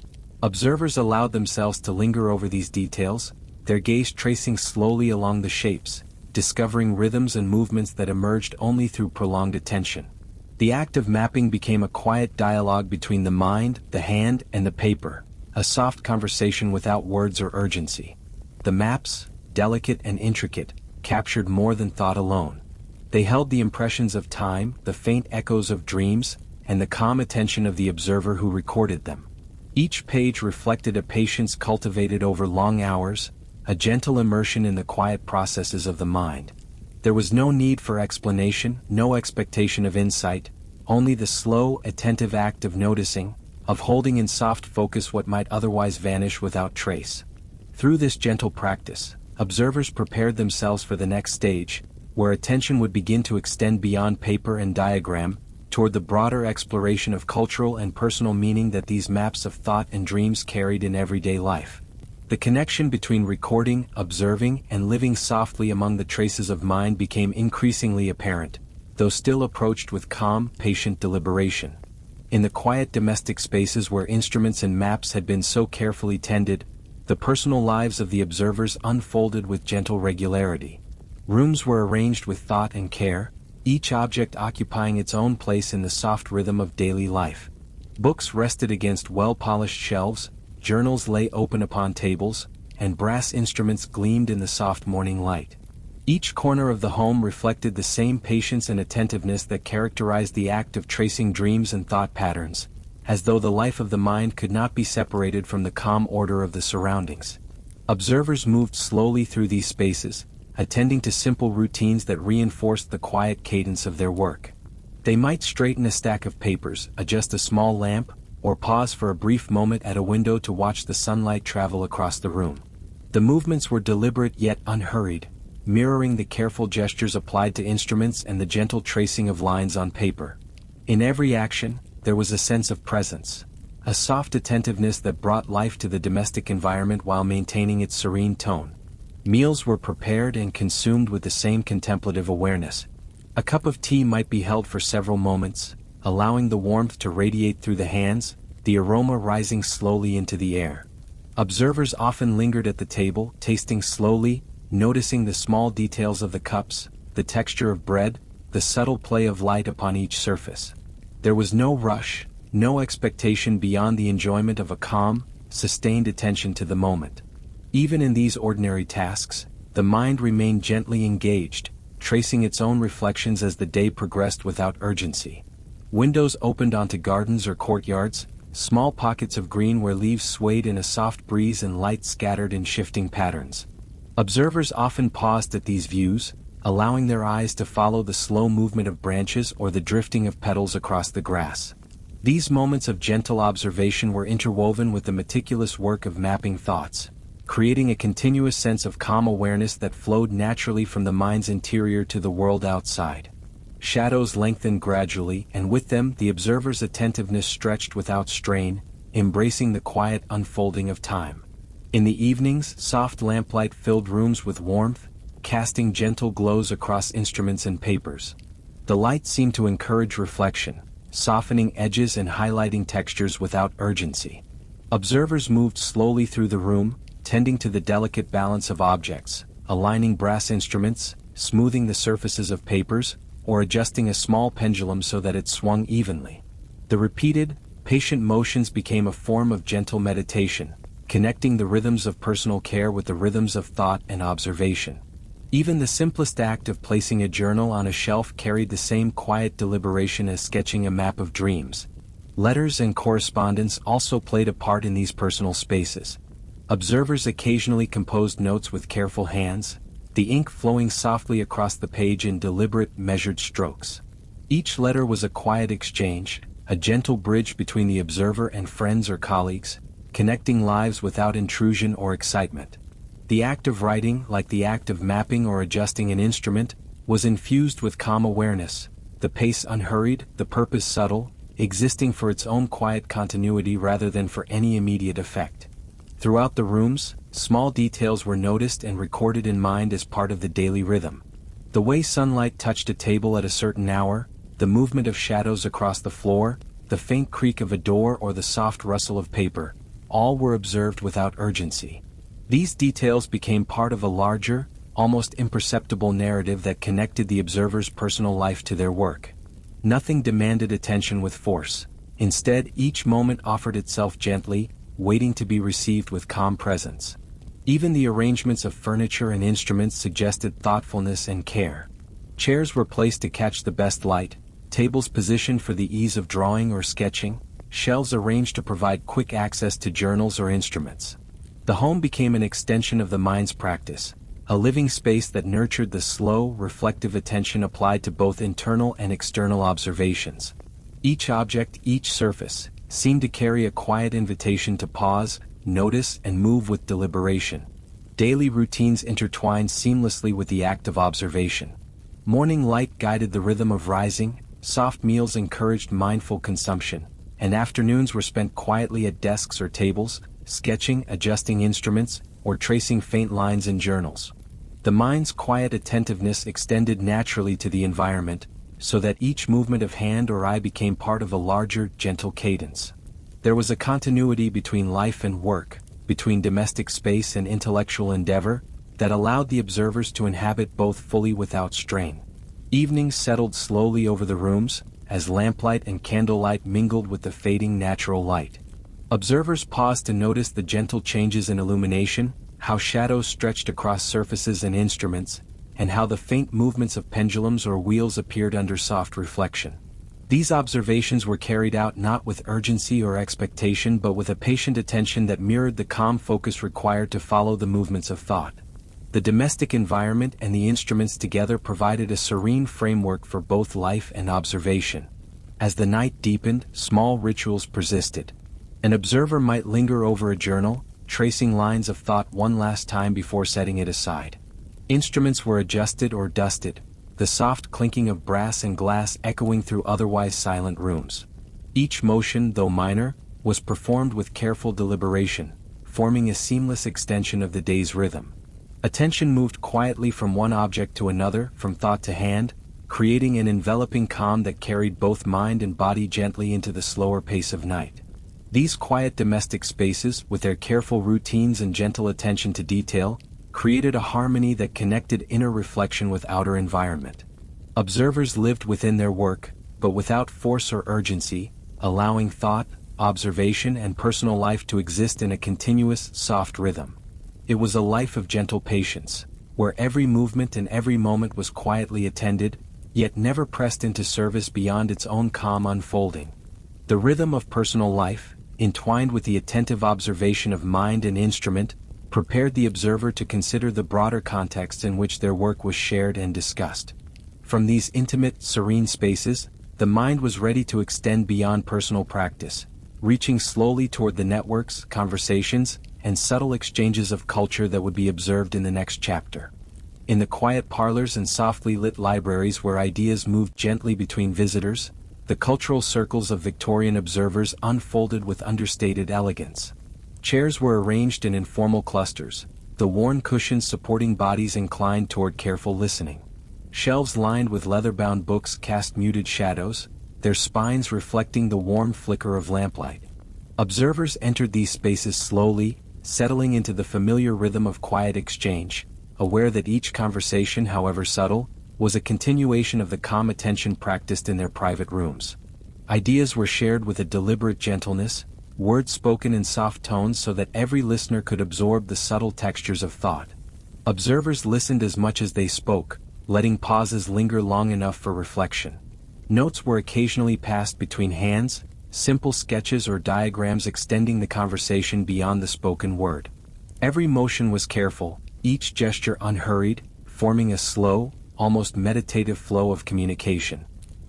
Observers allowed themselves to linger over these details, their gaze tracing slowly along the shapes, discovering rhythms and movements that emerged only through prolonged attention. The act of mapping became a quiet dialogue between the mind, the hand, and the paper, a soft conversation without words or urgency. The maps, delicate and intricate, captured more than thought alone. They held the impressions of time, the faint echoes of dreams, and the calm attention of the observer who recorded them. Each page reflected a patience cultivated over long hours, a gentle immersion in the quiet processes of the mind. There was no need for explanation, no expectation of insight, only the slow, attentive act of noticing, of holding in soft focus what might otherwise vanish without trace. Through this gentle practice, observers prepared themselves for the next stage, where attention would begin to extend beyond paper and diagram, toward the broader exploration of cultural and personal meaning that these maps of thought and dreams carried in everyday life. The connection between recording, observing, and living softly among the traces of mind became increasingly apparent, though still approached with calm, patient deliberation. In the quiet domestic spaces where instruments and maps had been so carefully tended, the personal lives of the observers unfolded with gentle regularity. Rooms were arranged with thought and care, each object occupying its own place in the soft rhythm of daily life. Books rested against well-polished shelves, journals lay open upon tables, and brass instruments gleamed in the soft morning light. Each corner of the home reflected the same patience and attentiveness that characterized the act of tracing dreams and thought patterns, as though the life of the mind could not be separated from the calm order of the surroundings. Observers moved slowly through these spaces, attending to simple routines that reinforced the quiet cadence of their work. They might straighten a stack of papers, adjust a small lamp, or pause for a brief moment at a window to watch the sunlight travel across the room. The movements were deliberate yet unhurried, mirroring the careful gestures applied to instruments and the gentle tracing of lines on paper. In every action, there was a sense of presence, a soft attentiveness that brought life to the domestic environment while maintaining its serene tone. Meals were prepared and consumed with the same contemplative awareness. A cup of tea might be held for several moments, allowing the warmth to radiate through the hands, the aroma rising slowly into the air. Observers often lingered at the table, tasting slowly, noticing the small details of the cups, the texture of bread, the subtle play of light upon each surface. There was no rush, no expectation beyond the enjoyment of a calm, sustained attention to the moment. Even in these ordinary tasks, the mind remained gently engaged, tracing its own reflections as the day progressed without urgency. Windows opened onto gardens or courtyards, small pockets of green where leaves swayed in a soft breeze and light scattered in shifting patterns. Observers often paused at these views, allowing their eyes to follow the slow movement of branches or the drifting of petals across the grass. These moments of gentle observation were interwoven with the meticulous work of mapping thoughts, creating a continuous sense of calm awareness that flowed naturally from the mind's interior to the world outside. Shadows lengthened gradually, and with them the observer's attentiveness stretched without strain, embracing the quiet unfolding of time. In the evenings, soft lamplight filled rooms with warmth, casting gentle glows across instruments and papers. The light seemed to encourage reflection, softening edges and highlighting textures without urgency. Observers moved slowly through the room, tending to the delicate balance of objects, aligning brass instruments, smoothing the surfaces of papers, or adjusting a small pendulum so that it swung evenly. The repeated, patient motions became a form of gentle meditation, connecting the rhythms of personal care with the rhythms of thought and observation. Even the simplest act of placing a journal on a shelf carried the same quiet deliberation as sketching a map of dreams. Letters and correspondence also played a part in these personal spaces. Observers occasionally composed notes with careful hands, the ink flowing softly across the page in deliberate, measured strokes. Each letter was a quiet exchange, a gentle bridge between the observer and friends or colleagues, connecting lives without intrusion or excitement. The act of writing, like the act of mapping or adjusting an instrument, was infused with calm awareness, the pace unhurried, the purpose subtle, existing for its own quiet continuity rather than for any immediate effect. Throughout the rooms, small details were noticed and recorded in mind as part of the daily rhythm. The way sunlight touched a table at a certain hour, the movement of shadows across the floor, the faint creak of a door or the soft rustle of paper, all were observed without urgency. These details became part of a larger, almost imperceptible narrative that connected the observer's personal life to their work. Nothing demanded attention with force. Instead, each moment offered itself gently, waiting to be received with calm presence. Even the arrangements of furniture and instruments suggested thoughtfulness and care. Chairs were placed to catch the best light, tables positioned for the ease of drawing or sketching, shelves arranged to provide quick access to journals or instruments. The home became an extension of the mind's practice, a living space that nurtured the slow, reflective attention applied to both internal and external observations. Each object, each surface, seemed to carry a quiet invitation to pause, notice, and move with deliberation. Daily routines intertwined seamlessly with the act of observation. Morning light guided the rhythm of rising, soft meals encouraged mindful consumption, and afternoons were spent quietly at desks or tables, sketching, adjusting instruments, or tracing faint lines in journals. The mind's quiet attentiveness extended naturally to the environment, so that each movement of hand or eye became part of a larger, gentle cadence. There was a continuity between life and work, between domestic space and intellectual endeavor, that allowed the observers to inhabit both fully without strain. Evenings settled slowly over the rooms, as lamplight and candlelight mingled with the fading natural light. Observers paused to notice the gentle changes in illumination, how shadows stretched across surfaces and instruments, and how the faint movements of pendulums or wheels appeared under soft reflection. These observations were carried out not with urgency or expectation but with a patient attention that mirrored the calm focus required to follow the movements of thought. The domestic environment and the instruments together provided a serene framework for both life and observation. As the night deepened, small rituals persisted. An observer might linger over a journal, tracing lines of thought one last time before setting it aside. Instruments were adjusted or dusted, the soft clinking of brass and glass echoing through otherwise silent rooms. Each motion, though minor, was performed with careful deliberation, forming a seamless extension of the day's rhythm. Attention moved quietly from one object to another, from thought to hand, creating an enveloping calm that carried both mind and body gently into the slower pace of night. These quiet domestic spaces, with their careful routines and gentle attention to detail, created a harmony that connected inner reflection with outer environment. Observers lived within their work, but without force or urgency, allowing thought, observation, and personal life to exist in a continuous, soft rhythm. It was a life of gentle patience, where every movement and every moment was quietly attended, yet never pressed into service beyond its own calm unfolding. The rhythm of personal life, entwined with the attentive observation of mind and instrument, prepared the observer to consider the broader context in which their work was shared and discussed. From these intimate, serene spaces, the mind was ready to extend beyond personal practice, reaching slowly toward the networks, conversations, and subtle exchanges of culture that would be observed in the next chapter. In the quiet parlors and softly lit libraries where ideas moved gently between visitors, the cultural circles of Victorian observers unfolded with understated elegance. Chairs were arranged in informal clusters, the worn cushions supporting bodies inclined toward careful listening. Shelves lined with leather-bound books cast muted shadows, their spines reflecting the warm flicker of lamplight. Observers entered these spaces slowly, settling into the familiar rhythm of quiet exchange, aware that each conversation, however subtle, was a continuation of the calm attention practiced in their private rooms. Ideas were shared with a deliberate gentleness, words spoken in soft tones so that every listener could absorb the subtle textures of thought. Observers listened as much as they spoke, letting pauses linger long enough for reflection. Notes were occasionally passed between hands, simple sketches or diagrams extending the conversation beyond the spoken word. Every motion was careful, each gesture unhurried, forming a slow, almost meditative flow of communication.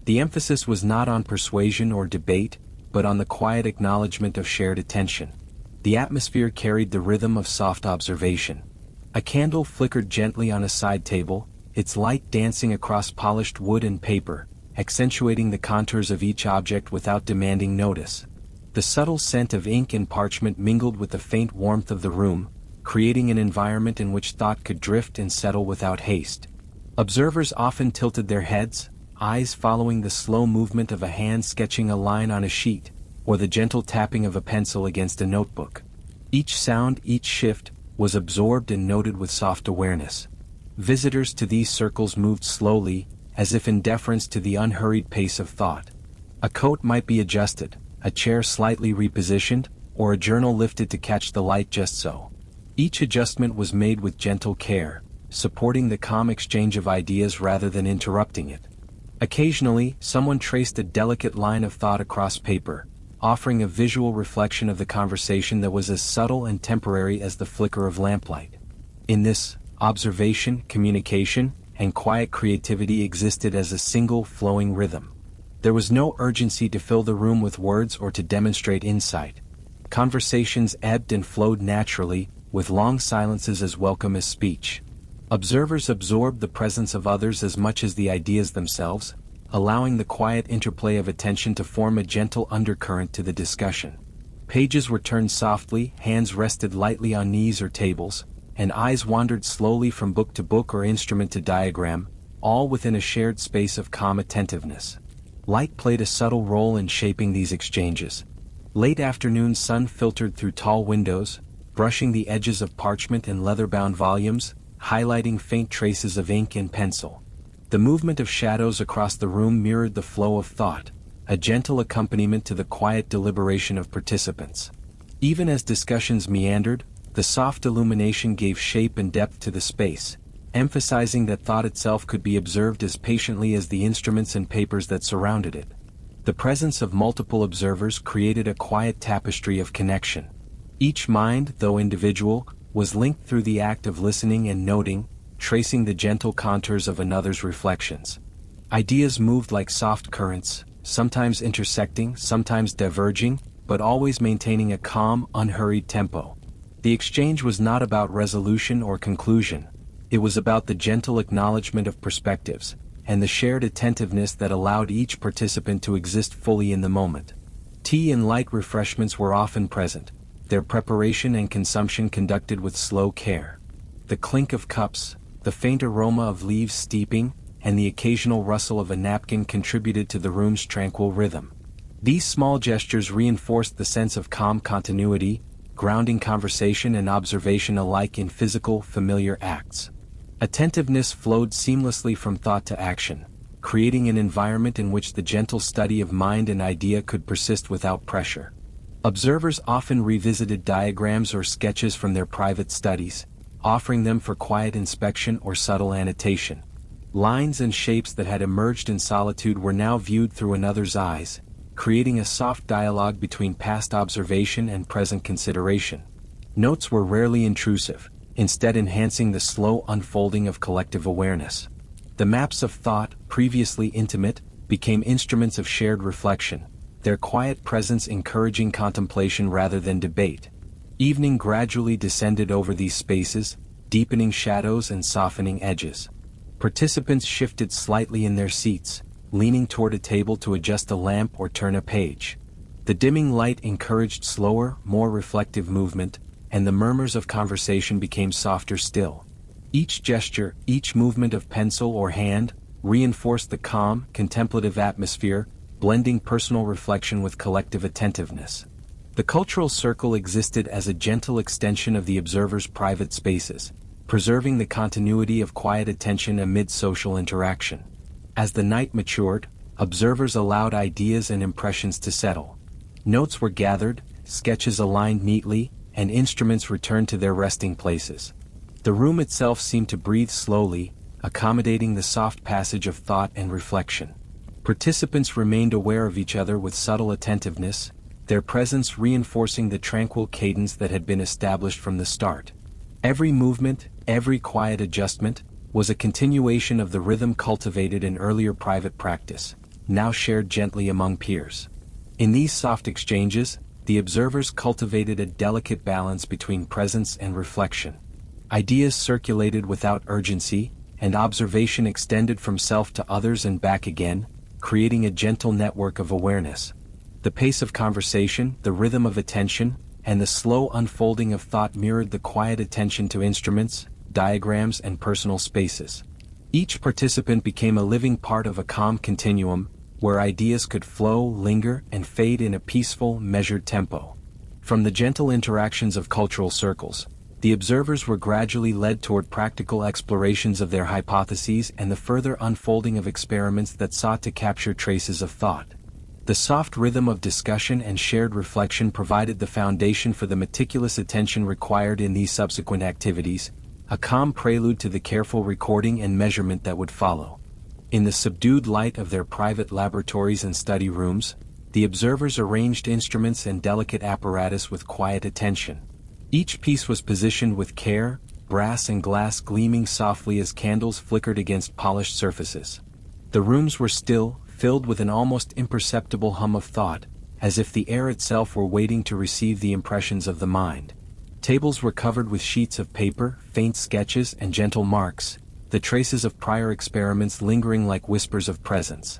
The emphasis was not on persuasion or debate, but on the quiet acknowledgement of shared attention. The atmosphere carried the rhythm of soft observation. A candle flickered gently on a side table, its light dancing across polished wood and paper, accentuating the contours of each object without demanding notice. The subtle scent of ink and parchment mingled with the faint warmth of the room, creating an environment in which thought could drift and settle without haste. Observers often tilted their heads, eyes following the slow movement of a hand sketching a line on a sheet, or the gentle tapping of a pencil against a notebook. Each sound, each shift, was absorbed and noted with soft awareness. Visitors to these circles moved slowly, as if in deference to the unhurried pace of thought. A coat might be adjusted, a chair slightly repositioned, or a journal lifted to catch the light just so. Each adjustment was made with gentle care, supporting the calm exchange of ideas rather than interrupting it. Occasionally, someone traced a delicate line of thought across paper, offering a visual reflection of the conversation that was as subtle and temporary as the flicker of lamplight. In this, observation, communication, and quiet creativity existed as a single flowing rhythm. There was no urgency to fill the room with words or to demonstrate insight. Conversations ebbed and flowed naturally, with long silences as welcome as speech. Observers absorbed the presence of others as much as the ideas themselves, allowing the quiet interplay of attention to form a gentle undercurrent to the discussion. Pages were turned softly, hands rested lightly on knees or tables, and eyes wandered slowly from book to book or instrument to diagram, all within a shared space of calm attentiveness. Light played a subtle role in shaping these exchanges. Late afternoon sun filtered through tall windows, brushing the edges of parchment and leather-bound volumes, highlighting faint traces of ink and pencil. The movement of shadows across the room mirrored the flow of thought, a gentle accompaniment to the quiet deliberation of participants. Even as discussions meandered, the soft illumination gave shape and depth to the space, emphasizing that thought itself could be observed as patiently as the instruments and papers that surrounded it. The presence of multiple observers created a quiet tapestry of connection. Each mind, though individual, was linked through the act of listening and noting, tracing the gentle contours of another's reflections. Ideas moved like soft currents, sometimes intersecting, sometimes diverging, but always maintaining a calm, unhurried tempo. The exchange was not about resolution or conclusion. It was about the gentle acknowledgement of perspectives, and the shared attentiveness that allowed each participant to exist fully in the moment. Tea and light refreshments were often present, their preparation and consumption conducted with slow care. The clink of cups, the faint aroma of leaves steeping, and the occasional rustle of a napkin contributed to the room's tranquil rhythm. These small gestures reinforced the sense of calm continuity, grounding conversation and observation alike in physical, familiar acts. Attentiveness flowed seamlessly from thought to action, creating an environment in which the gentle study of mind and idea could persist without pressure. Observers often revisited diagrams or sketches from their private studies, offering them for quiet inspection or subtle annotation. Lines and shapes that had emerged in solitude were now viewed through another's eyes, creating a soft dialogue between past observation and present consideration. Notes were rarely intrusive, instead enhancing the slow unfolding of collective awareness. The maps of thought, previously intimate, became instruments of shared reflection, their quiet presence encouraging contemplation rather than debate. Evening gradually descended over these spaces, deepening shadows and softening edges. Participants shifted slightly in their seats, leaning toward a table to adjust a lamp or turn a page. The dimming light encouraged slower, more reflective movement, and the murmurs of conversation became softer still. Each gesture, each movement of pencil or hand, reinforced the calm, contemplative atmosphere, blending personal reflection with collective attentiveness. The cultural circle existed as a gentle extension of the observer's private spaces, preserving the continuity of quiet attention amid social interaction. As the night matured, observers allowed ideas and impressions to settle. Notes were gathered, sketches aligned neatly, and instruments returned to their resting places. The room itself seemed to breathe slowly, accommodating the soft passage of thought and reflection. Participants remained aware of each other with subtle attentiveness, their presence reinforcing the tranquil cadence that had been established from the start. Every movement, every quiet adjustment, was a continuation of the rhythm cultivated in earlier private practice, now shared gently among peers. In these soft exchanges, the observers cultivated a delicate balance between presence and reflection. Ideas circulated without urgency, and observation extended from self to others and back again, creating a gentle network of awareness. The pace of conversation, the rhythm of attention, and the slow unfolding of thought mirrored the quiet attention to instruments, diagrams, and personal spaces. Each participant became a living part of a calm continuum, where ideas could flow, linger, and fade in a peaceful, measured tempo. From the gentle interactions of cultural circles, the observers were gradually led toward practical explorations of their hypotheses and the further unfolding of experiments that sought to capture traces of thought. The soft rhythm of discussion and shared reflection provided the foundation for the meticulous attention required in these subsequent activities, a calm prelude to the careful recording and measurement that would follow. In the subdued light of their private laboratories and study rooms, the observers arranged instruments and delicate apparatus with quiet attention. Each piece was positioned with care, brass and glass gleaming softly as candles flickered against polished surfaces. The rooms were still, filled with an almost imperceptible hum of thought, as if the air itself were waiting to receive the impressions of the mind. Tables were covered with sheets of paper, faint sketches, and gentle marks, the traces of prior experiments lingering like whispers of presence.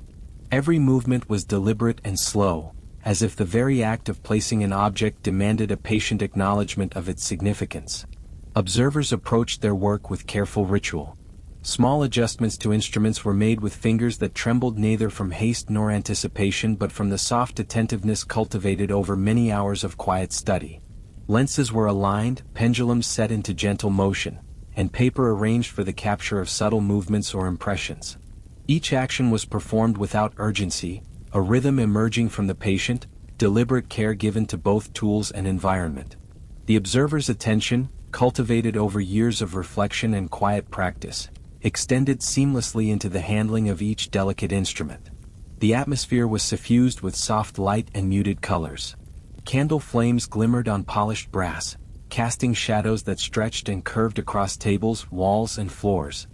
Every movement was deliberate and slow, as if the very act of placing an object demanded a patient acknowledgement of its significance. Observers approached their work with careful ritual. Small adjustments to instruments were made with fingers that trembled neither from haste nor anticipation but from the soft attentiveness cultivated over many hours of quiet study. Lenses were aligned, pendulums set into gentle motion, and paper arranged for the capture of subtle movements or impressions. Each action was performed without urgency, a rhythm emerging from the patient, deliberate care given to both tools and environment. The observer's attention, cultivated over years of reflection and quiet practice, extended seamlessly into the handling of each delicate instrument. The atmosphere was suffused with soft light and muted colors. Candle flames glimmered on polished brass, casting shadows that stretched and curved across tables, walls, and floors.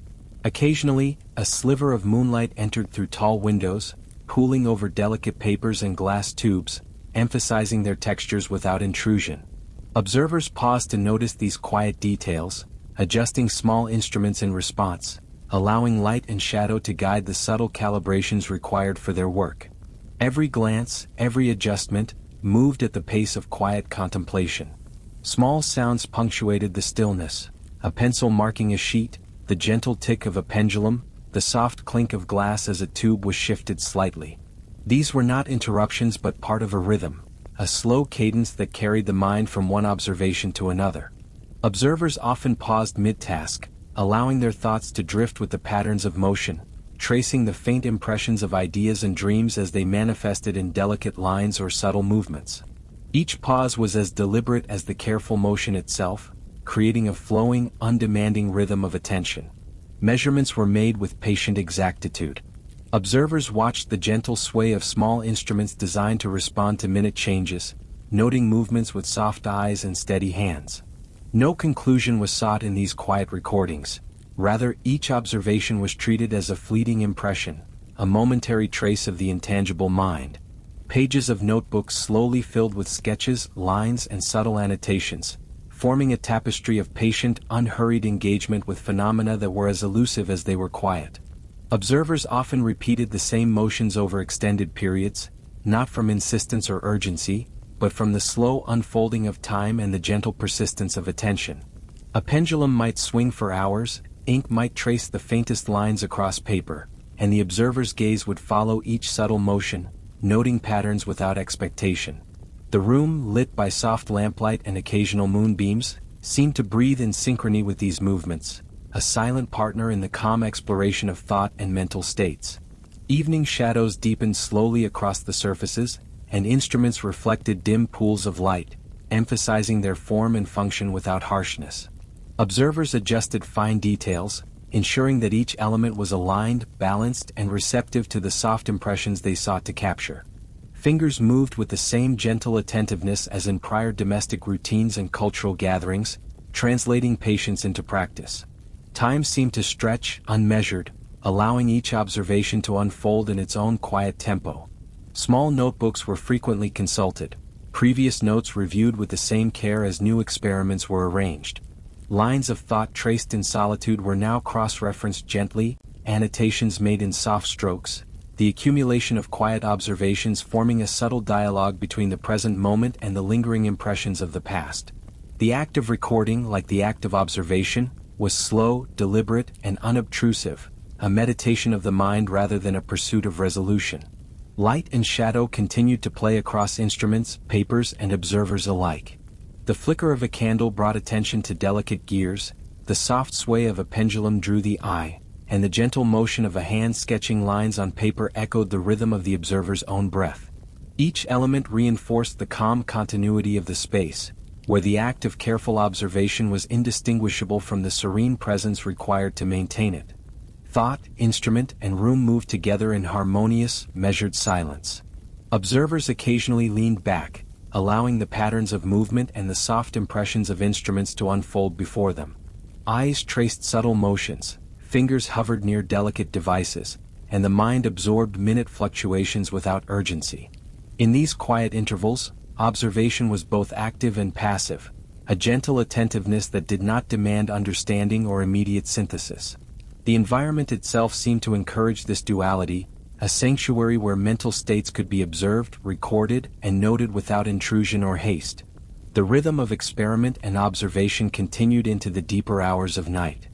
Occasionally, a sliver of moonlight entered through tall windows, pooling over delicate papers and glass tubes, emphasizing their textures without intrusion. Observers paused to notice these quiet details, adjusting small instruments in response, allowing light and shadow to guide the subtle calibrations required for their work. Every glance, every adjustment, moved at the pace of quiet contemplation. Small sounds punctuated the stillness: a pencil marking a sheet, the gentle tick of a pendulum, the soft clink of glass as a tube was shifted slightly. These were not interruptions but part of a rhythm, a slow cadence that carried the mind from one observation to another. Observers often paused mid-task, allowing their thoughts to drift with the patterns of motion, tracing the faint impressions of ideas and dreams as they manifested in delicate lines or subtle movements. Each pause was as deliberate as the careful motion itself, creating a flowing, undemanding rhythm of attention. Measurements were made with patient exactitude. Observers watched the gentle sway of small instruments designed to respond to minute changes, noting movements with soft eyes and steady hands. No conclusion was sought in these quiet recordings. Rather, each observation was treated as a fleeting impression, a momentary trace of the intangible mind. Pages of notebooks slowly filled with sketches, lines, and subtle annotations, forming a tapestry of patient, unhurried engagement with phenomena that were as elusive as they were quiet. Observers often repeated the same motions over extended periods, not from insistence or urgency, but from the slow unfolding of time and the gentle persistence of attention. A pendulum might swing for hours, ink might trace the faintest lines across paper, and the observer's gaze would follow each subtle motion, noting patterns without expectation. The room, lit by soft lamplight and occasional moonbeams, seemed to breathe in synchrony with these movements, a silent partner in the calm exploration of thought and mental states. Evening shadows deepened slowly across the surfaces, and instruments reflected dim pools of light, emphasizing their form and function without harshness. Observers adjusted fine details, ensuring that each element was aligned, balanced, and receptive to the soft impressions they sought to capture. Fingers moved with the same gentle attentiveness as in prior domestic routines and cultural gatherings, translating patience into practice. Time seemed to stretch, unmeasured, allowing each observation to unfold in its own quiet tempo. Small notebooks were frequently consulted, previous notes reviewed with the same care as new experiments were arranged. Lines of thought traced in solitude were now cross-referenced gently, annotations made in soft strokes, the accumulation of quiet observations forming a subtle dialogue between the present moment and the lingering impressions of the past. The act of recording, like the act of observation, was slow, deliberate, and unobtrusive, a meditation of the mind rather than a pursuit of resolution. Light and shadow continued to play across instruments, papers, and observers alike. The flicker of a candle brought attention to delicate gears, the soft sway of a pendulum drew the eye, and the gentle motion of a hand sketching lines on paper echoed the rhythm of the observer's own breath. Each element reinforced the calm continuity of the space, where the act of careful observation was indistinguishable from the serene presence required to maintain it. Thought, instrument, and room moved together in harmonious, measured silence. Observers occasionally leaned back, allowing the patterns of movement and the soft impressions of instruments to unfold before them. Eyes traced subtle motions, fingers hovered near delicate devices, and the mind absorbed minute fluctuations without urgency. In these quiet intervals, observation was both active and passive, a gentle attentiveness that did not demand understanding or immediate synthesis. The environment itself seemed to encourage this duality, a sanctuary where mental states could be observed, recorded, and noted without intrusion or haste. The rhythm of experiment and observation continued into the deeper hours of night.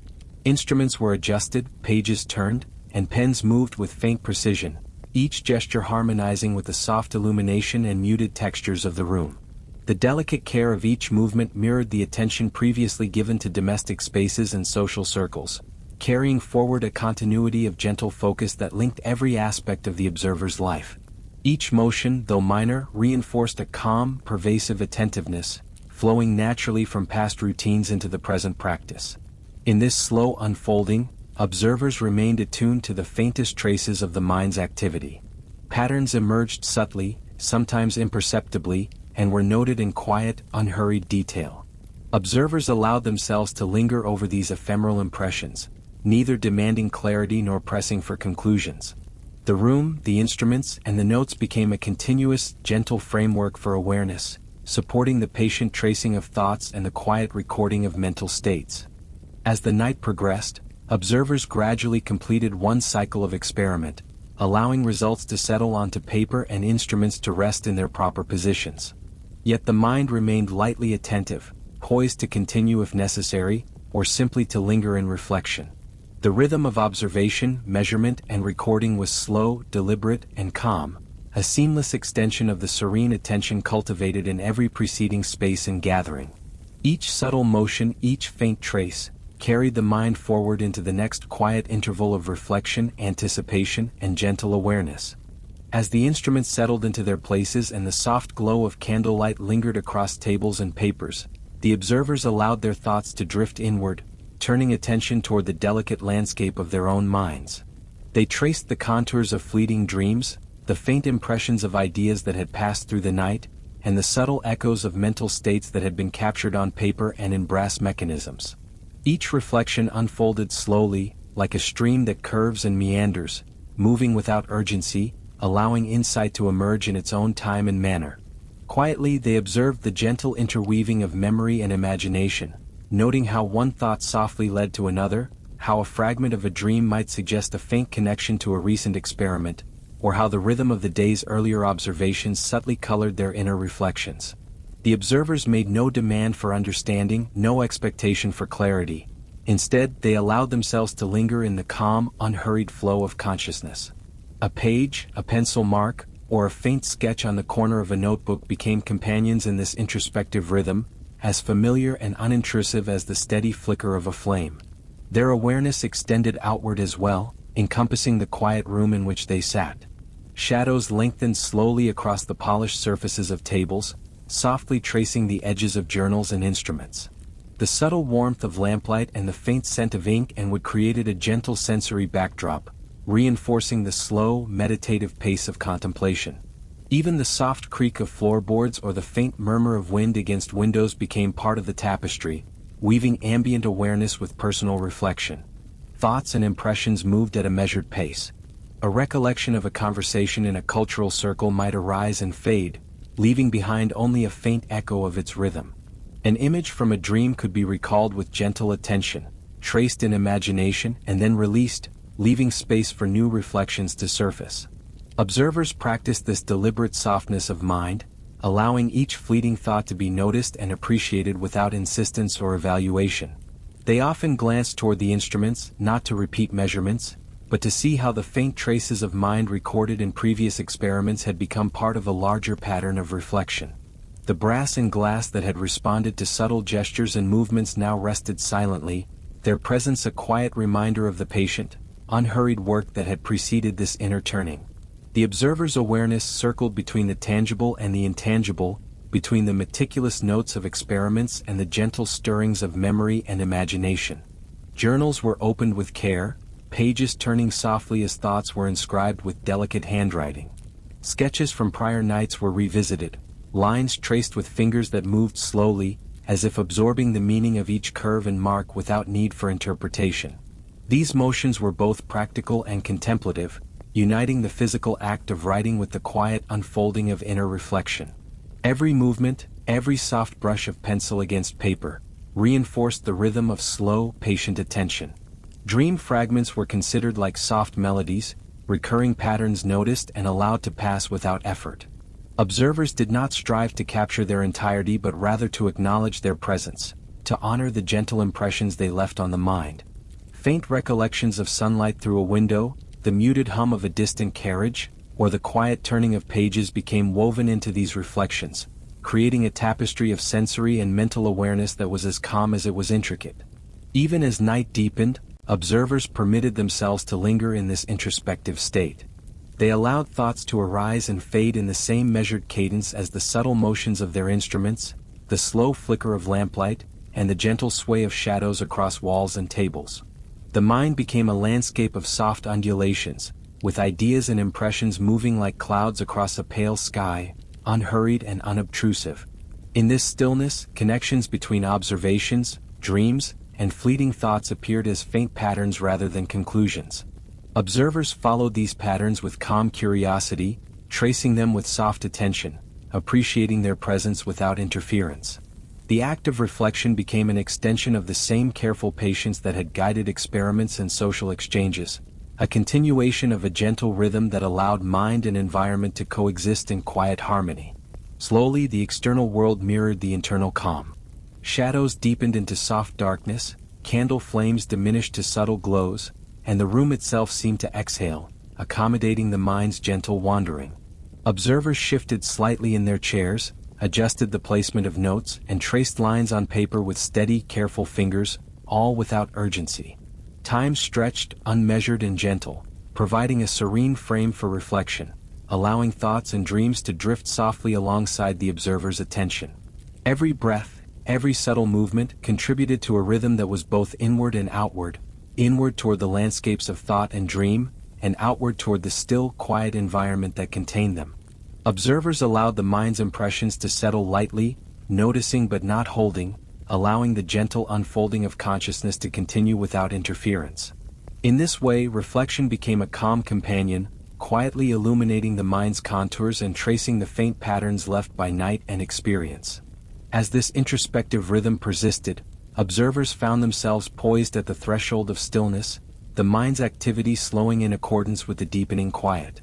Instruments were adjusted, pages turned, and pens moved with faint precision, each gesture harmonizing with the soft illumination and muted textures of the room. The delicate care of each movement mirrored the attention previously given to domestic spaces and social circles, carrying forward a continuity of gentle focus that linked every aspect of the observer's life. Each motion, though minor, reinforced a calm, pervasive attentiveness, flowing naturally from past routines into the present practice. In this slow unfolding, observers remained attuned to the faintest traces of the mind's activity. Patterns emerged subtly, sometimes imperceptibly, and were noted in quiet, unhurried detail. Observers allowed themselves to linger over these ephemeral impressions, neither demanding clarity nor pressing for conclusions. The room, the instruments, and the notes became a continuous, gentle framework for awareness, supporting the patient tracing of thoughts and the quiet recording of mental states. As the night progressed, observers gradually completed one cycle of experiment, allowing results to settle onto paper and instruments to rest in their proper positions. Yet the mind remained lightly attentive, poised to continue if necessary, or simply to linger in reflection. The rhythm of observation, measurement, and recording was slow, deliberate, and calm, a seamless extension of the serene attention cultivated in every preceding space and gathering. Each subtle motion, each faint trace, carried the mind forward into the next quiet interval of reflection, anticipation, and gentle awareness. As the instruments settled into their places and the soft glow of candlelight lingered across tables and papers, the observers allowed their thoughts to drift inward, turning attention toward the delicate landscape of their own minds. They traced the contours of fleeting dreams, the faint impressions of ideas that had passed through the night, and the subtle echoes of mental states that had been captured on paper and in brass mechanisms. Each reflection unfolded slowly, like a stream that curves and meanders, moving without urgency, allowing insight to emerge in its own time and manner. Quietly they observed the gentle interweaving of memory and imagination, noting how one thought softly led to another, how a fragment of a dream might suggest a faint connection to a recent experiment, or how the rhythm of the day's earlier observations subtly colored their inner reflections. The observers made no demand for understanding, no expectation for clarity. Instead, they allowed themselves to linger in the calm, unhurried flow of consciousness. A page, a pencil mark, or a faint sketch on the corner of a notebook became companions in this introspective rhythm, as familiar and unintrusive as the steady flicker of a flame. Their awareness extended outward as well, encompassing the quiet room in which they sat. Shadows lengthened slowly across the polished surfaces of tables, softly tracing the edges of journals and instruments. The subtle warmth of lamplight and the faint scent of ink and wood created a gentle sensory backdrop, reinforcing the slow, meditative pace of contemplation. Even the soft creak of floorboards or the faint murmur of wind against windows became part of the tapestry, weaving ambient awareness with personal reflection. Thoughts and impressions moved at a measured pace. A recollection of a conversation in a cultural circle might arise and fade, leaving behind only a faint echo of its rhythm. An image from a dream could be recalled with gentle attention, traced in imagination, and then released, leaving space for new reflections to surface. Observers practiced this deliberate softness of mind, allowing each fleeting thought to be noticed and appreciated without insistence or evaluation. They often glanced toward the instruments, not to repeat measurements, but to see how the faint traces of mind recorded in previous experiments had become part of a larger pattern of reflection. The brass and glass that had responded to subtle gestures and movements now rested silently, their presence a quiet reminder of the patient, unhurried work that had preceded this inner turning. The observer's awareness circled between the tangible and the intangible, between the meticulous notes of experiments and the gentle stirrings of memory and imagination. Journals were opened with care, pages turning softly as thoughts were inscribed with delicate handwriting. Sketches from prior nights were revisited, lines traced with fingers that moved slowly, as if absorbing the meaning of each curve and mark without need for interpretation. These motions were both practical and contemplative, uniting the physical act of writing with the quiet unfolding of inner reflection. Every movement, every soft brush of pencil against paper, reinforced the rhythm of slow, patient attention. Dream fragments were considered like soft melodies, recurring patterns noticed and allowed to pass without effort. Observers did not strive to capture their entirety but rather to acknowledge their presence, to honor the gentle impressions they left on the mind. Faint recollections of sunlight through a window, the muted hum of a distant carriage, or the quiet turning of pages became woven into these reflections, creating a tapestry of sensory and mental awareness that was as calm as it was intricate. Even as night deepened, observers permitted themselves to linger in this introspective state. They allowed thoughts to arise and fade in the same measured cadence as the subtle motions of their instruments, the slow flicker of lamplight, and the gentle sway of shadows across walls and tables. The mind became a landscape of soft undulations, with ideas and impressions moving like clouds across a pale sky, unhurried and unobtrusive. In this stillness, connections between observations, dreams, and fleeting thoughts appeared as faint patterns rather than conclusions. Observers followed these patterns with calm curiosity, tracing them with soft attention, appreciating their presence without interference. The act of reflection became an extension of the same careful patience that had guided experiments and social exchanges, a continuation of a gentle rhythm that allowed mind and environment to coexist in quiet harmony. Slowly, the external world mirrored the internal calm. Shadows deepened into soft darkness, candle flames diminished to subtle glows, and the room itself seemed to exhale, accommodating the mind's gentle wandering. Observers shifted slightly in their chairs, adjusted the placement of notes, and traced lines on paper with steady, careful fingers, all without urgency. Time stretched, unmeasured and gentle, providing a serene frame for reflection, allowing thoughts and dreams to drift softly alongside the observer's attention. Every breath, every subtle movement contributed to a rhythm that was both inward and outward, inward toward the landscapes of thought and dream, and outward toward the still, quiet environment that contained them. Observers allowed the mind's impressions to settle lightly, noticing but not holding, allowing the gentle unfolding of consciousness to continue without interference. In this way, reflection became a calm companion, quietly illuminating the mind's contours and tracing the faint patterns left by night and experience. As this introspective rhythm persisted, observers found themselves poised at the threshold of stillness, the mind's activity slowing in accordance with the deepening quiet.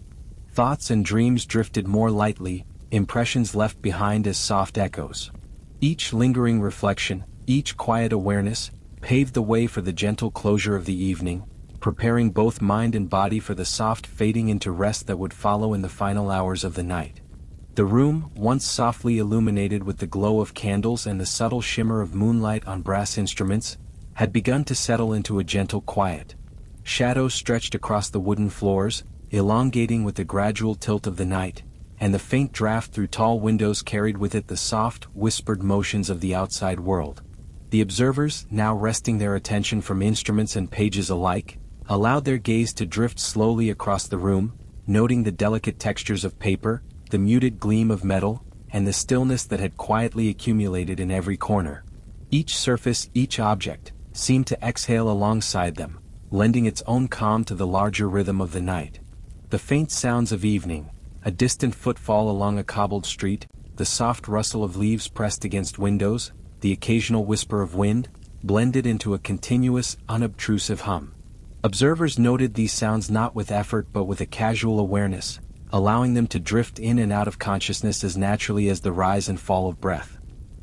Thoughts and dreams drifted more lightly, impressions left behind as soft echoes. Each lingering reflection, each quiet awareness, paved the way for the gentle closure of the evening, preparing both mind and body for the soft fading into rest that would follow in the final hours of the night. The room, once softly illuminated with the glow of candles and the subtle shimmer of moonlight on brass instruments, had begun to settle into a gentle quiet. Shadows stretched across the wooden floors, elongating with the gradual tilt of the night, and the faint draft through tall windows carried with it the soft, whispered motions of the outside world. The observers, now resting their attention from instruments and pages alike, allowed their gaze to drift slowly across the room, noting the delicate textures of paper, the muted gleam of metal, and the stillness that had quietly accumulated in every corner. Each surface, each object, seemed to exhale alongside them, lending its own calm to the larger rhythm of the night. The faint sounds of evening, a distant footfall along a cobbled street, the soft rustle of leaves pressed against windows, the occasional whisper of wind, blended into a continuous, unobtrusive hum. Observers noted these sounds not with effort but with a casual awareness, allowing them to drift in and out of consciousness as naturally as the rise and fall of breath.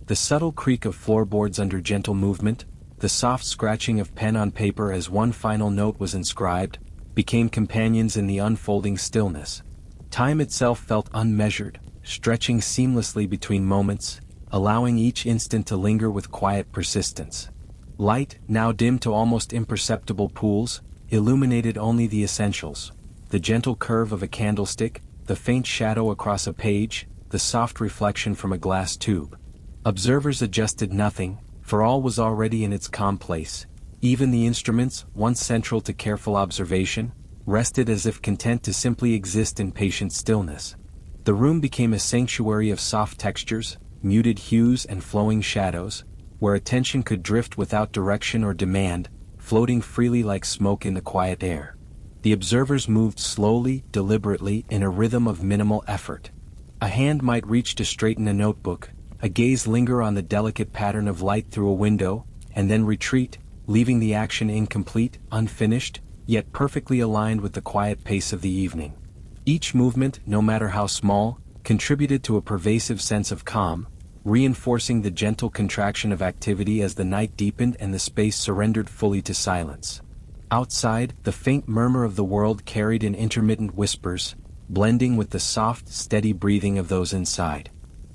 The subtle creak of floorboards under gentle movement, the soft scratching of pen on paper as one final note was inscribed, became companions in the unfolding stillness. Time itself felt unmeasured, stretching seamlessly between moments, allowing each instant to linger with quiet persistence. Light, now dim to almost imperceptible pools, illuminated only the essentials: the gentle curve of a candlestick, the faint shadow across a page, the soft reflection from a glass tube. Observers adjusted nothing, for all was already in its calm place. Even the instruments, once central to careful observation, rested as if content to simply exist in patient stillness. The room became a sanctuary of soft textures, muted hues and flowing shadows, where attention could drift without direction or demand, floating freely like smoke in the quiet air. The observers moved slowly, deliberately, in a rhythm of minimal effort. A hand might reach to straighten a notebook, a gaze linger on the delicate pattern of light through a window, and then retreat, leaving the action incomplete, unfinished, yet perfectly aligned with the quiet pace of the evening. Each movement, no matter how small, contributed to a pervasive sense of calm, reinforcing the gentle contraction of activity as the night deepened and the space surrendered fully to silence. Outside, the faint murmur of the world carried in intermittent whispers, blending with the soft, steady breathing of those inside.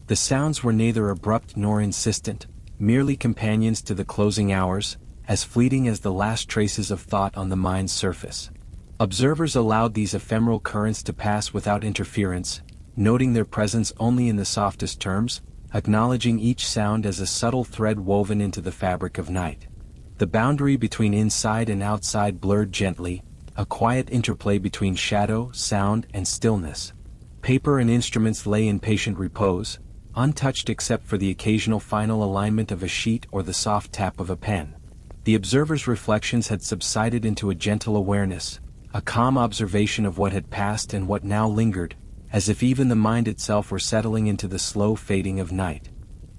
The sounds were neither abrupt nor insistent, merely companions to the closing hours, as fleeting as the last traces of thought on the mind's surface. Observers allowed these ephemeral currents to pass without interference, noting their presence only in the softest terms, acknowledging each sound as a subtle thread woven into the fabric of night. The boundary between inside and outside blurred gently, a quiet interplay between shadow, sound, and stillness. Paper and instruments lay in patient repose, untouched except for the occasional final alignment of a sheet or the soft tap of a pen. The observer's reflections had subsided into a gentle awareness, a calm observation of what had passed and what now lingered, as if even the mind itself were settling into the slow fading of night.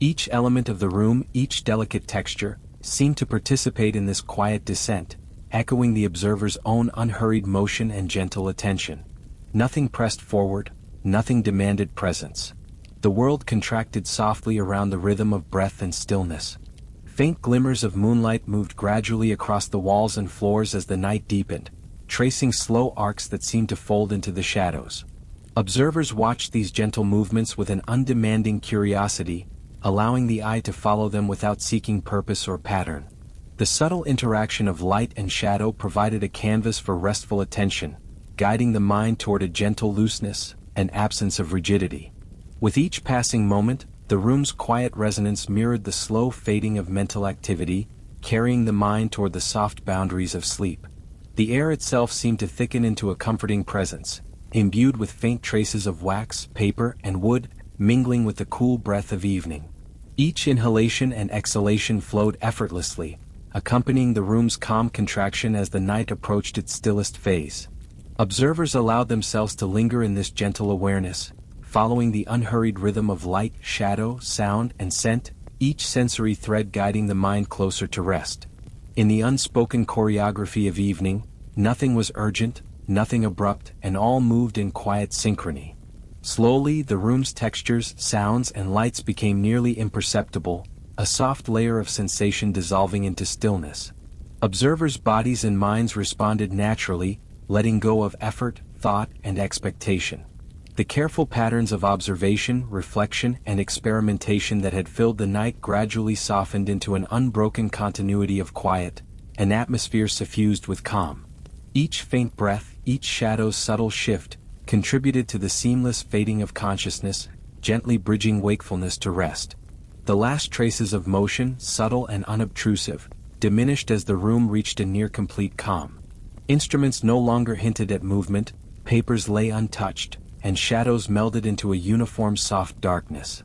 Each element of the room, each delicate texture, seemed to participate in this quiet descent, echoing the observer's own unhurried motion and gentle attention. Nothing pressed forward, nothing demanded presence. The world contracted softly around the rhythm of breath and stillness. Faint glimmers of moonlight moved gradually across the walls and floors as the night deepened, tracing slow arcs that seemed to fold into the shadows. Observers watched these gentle movements with an undemanding curiosity, allowing the eye to follow them without seeking purpose or pattern. The subtle interaction of light and shadow provided a canvas for restful attention, guiding the mind toward a gentle looseness, an absence of rigidity. With each passing moment, the room's quiet resonance mirrored the slow fading of mental activity, carrying the mind toward the soft boundaries of sleep. The air itself seemed to thicken into a comforting presence, imbued with faint traces of wax, paper, and wood, mingling with the cool breath of evening. Each inhalation and exhalation flowed effortlessly, accompanying the room's calm contraction as the night approached its stillest phase. Observers allowed themselves to linger in this gentle awareness, following the unhurried rhythm of light, shadow, sound, and scent, each sensory thread guiding the mind closer to rest. In the unspoken choreography of evening, nothing was urgent, nothing abrupt, and all moved in quiet synchrony. Slowly, the room's textures, sounds, and lights became nearly imperceptible, a soft layer of sensation dissolving into stillness. Observers' bodies and minds responded naturally, letting go of effort, thought, and expectation. The careful patterns of observation, reflection, and experimentation that had filled the night gradually softened into an unbroken continuity of quiet, an atmosphere suffused with calm. Each faint breath, each shadow's subtle shift, contributed to the seamless fading of consciousness, gently bridging wakefulness to rest. The last traces of motion, subtle and unobtrusive, diminished as the room reached a near-complete calm. Instruments no longer hinted at movement, papers lay untouched, and shadows melded into a uniform soft darkness.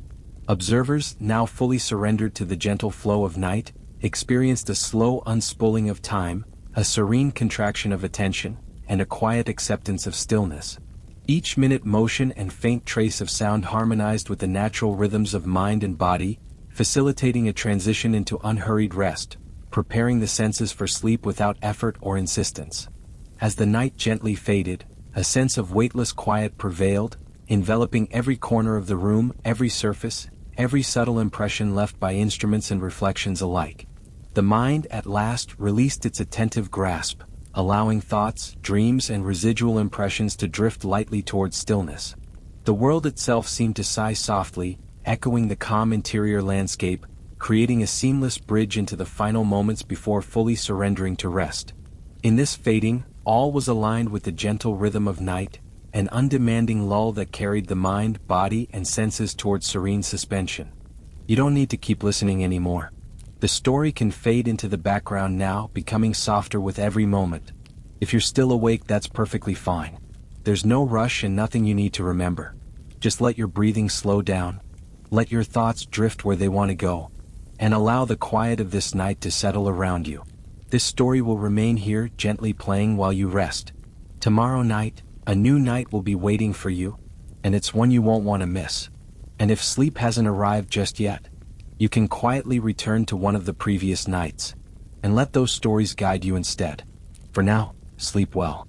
Observers, now fully surrendered to the gentle flow of night, experienced a slow unspooling of time, a serene contraction of attention, and a quiet acceptance of stillness. Each minute motion and faint trace of sound harmonized with the natural rhythms of mind and body, facilitating a transition into unhurried rest, preparing the senses for sleep without effort or insistence. As the night gently faded, a sense of weightless quiet prevailed, enveloping every corner of the room, every surface, every subtle impression left by instruments and reflections alike. The mind, at last, released its attentive grasp, allowing thoughts, dreams, and residual impressions to drift lightly toward stillness. The world itself seemed to sigh softly, echoing the calm interior landscape, creating a seamless bridge into the final moments before fully surrendering to rest. In this fading, all was aligned with the gentle rhythm of night, an undemanding lull that carried the mind, body, and senses toward serene suspension. You don't need to keep listening anymore. The story can fade into the background now, becoming softer with every moment. If you're still awake, that's perfectly fine. There's no rush and nothing you need to remember. Just let your breathing slow down, let your thoughts drift where they want to go, and allow the quiet of this night to settle around you. This story will remain here, gently playing while you rest. Tomorrow night, a new night will be waiting for you, and it's one you won't want to miss. And if sleep hasn't arrived just yet, you can quietly return to one of the previous nights, and let those stories guide you instead. For now, sleep well.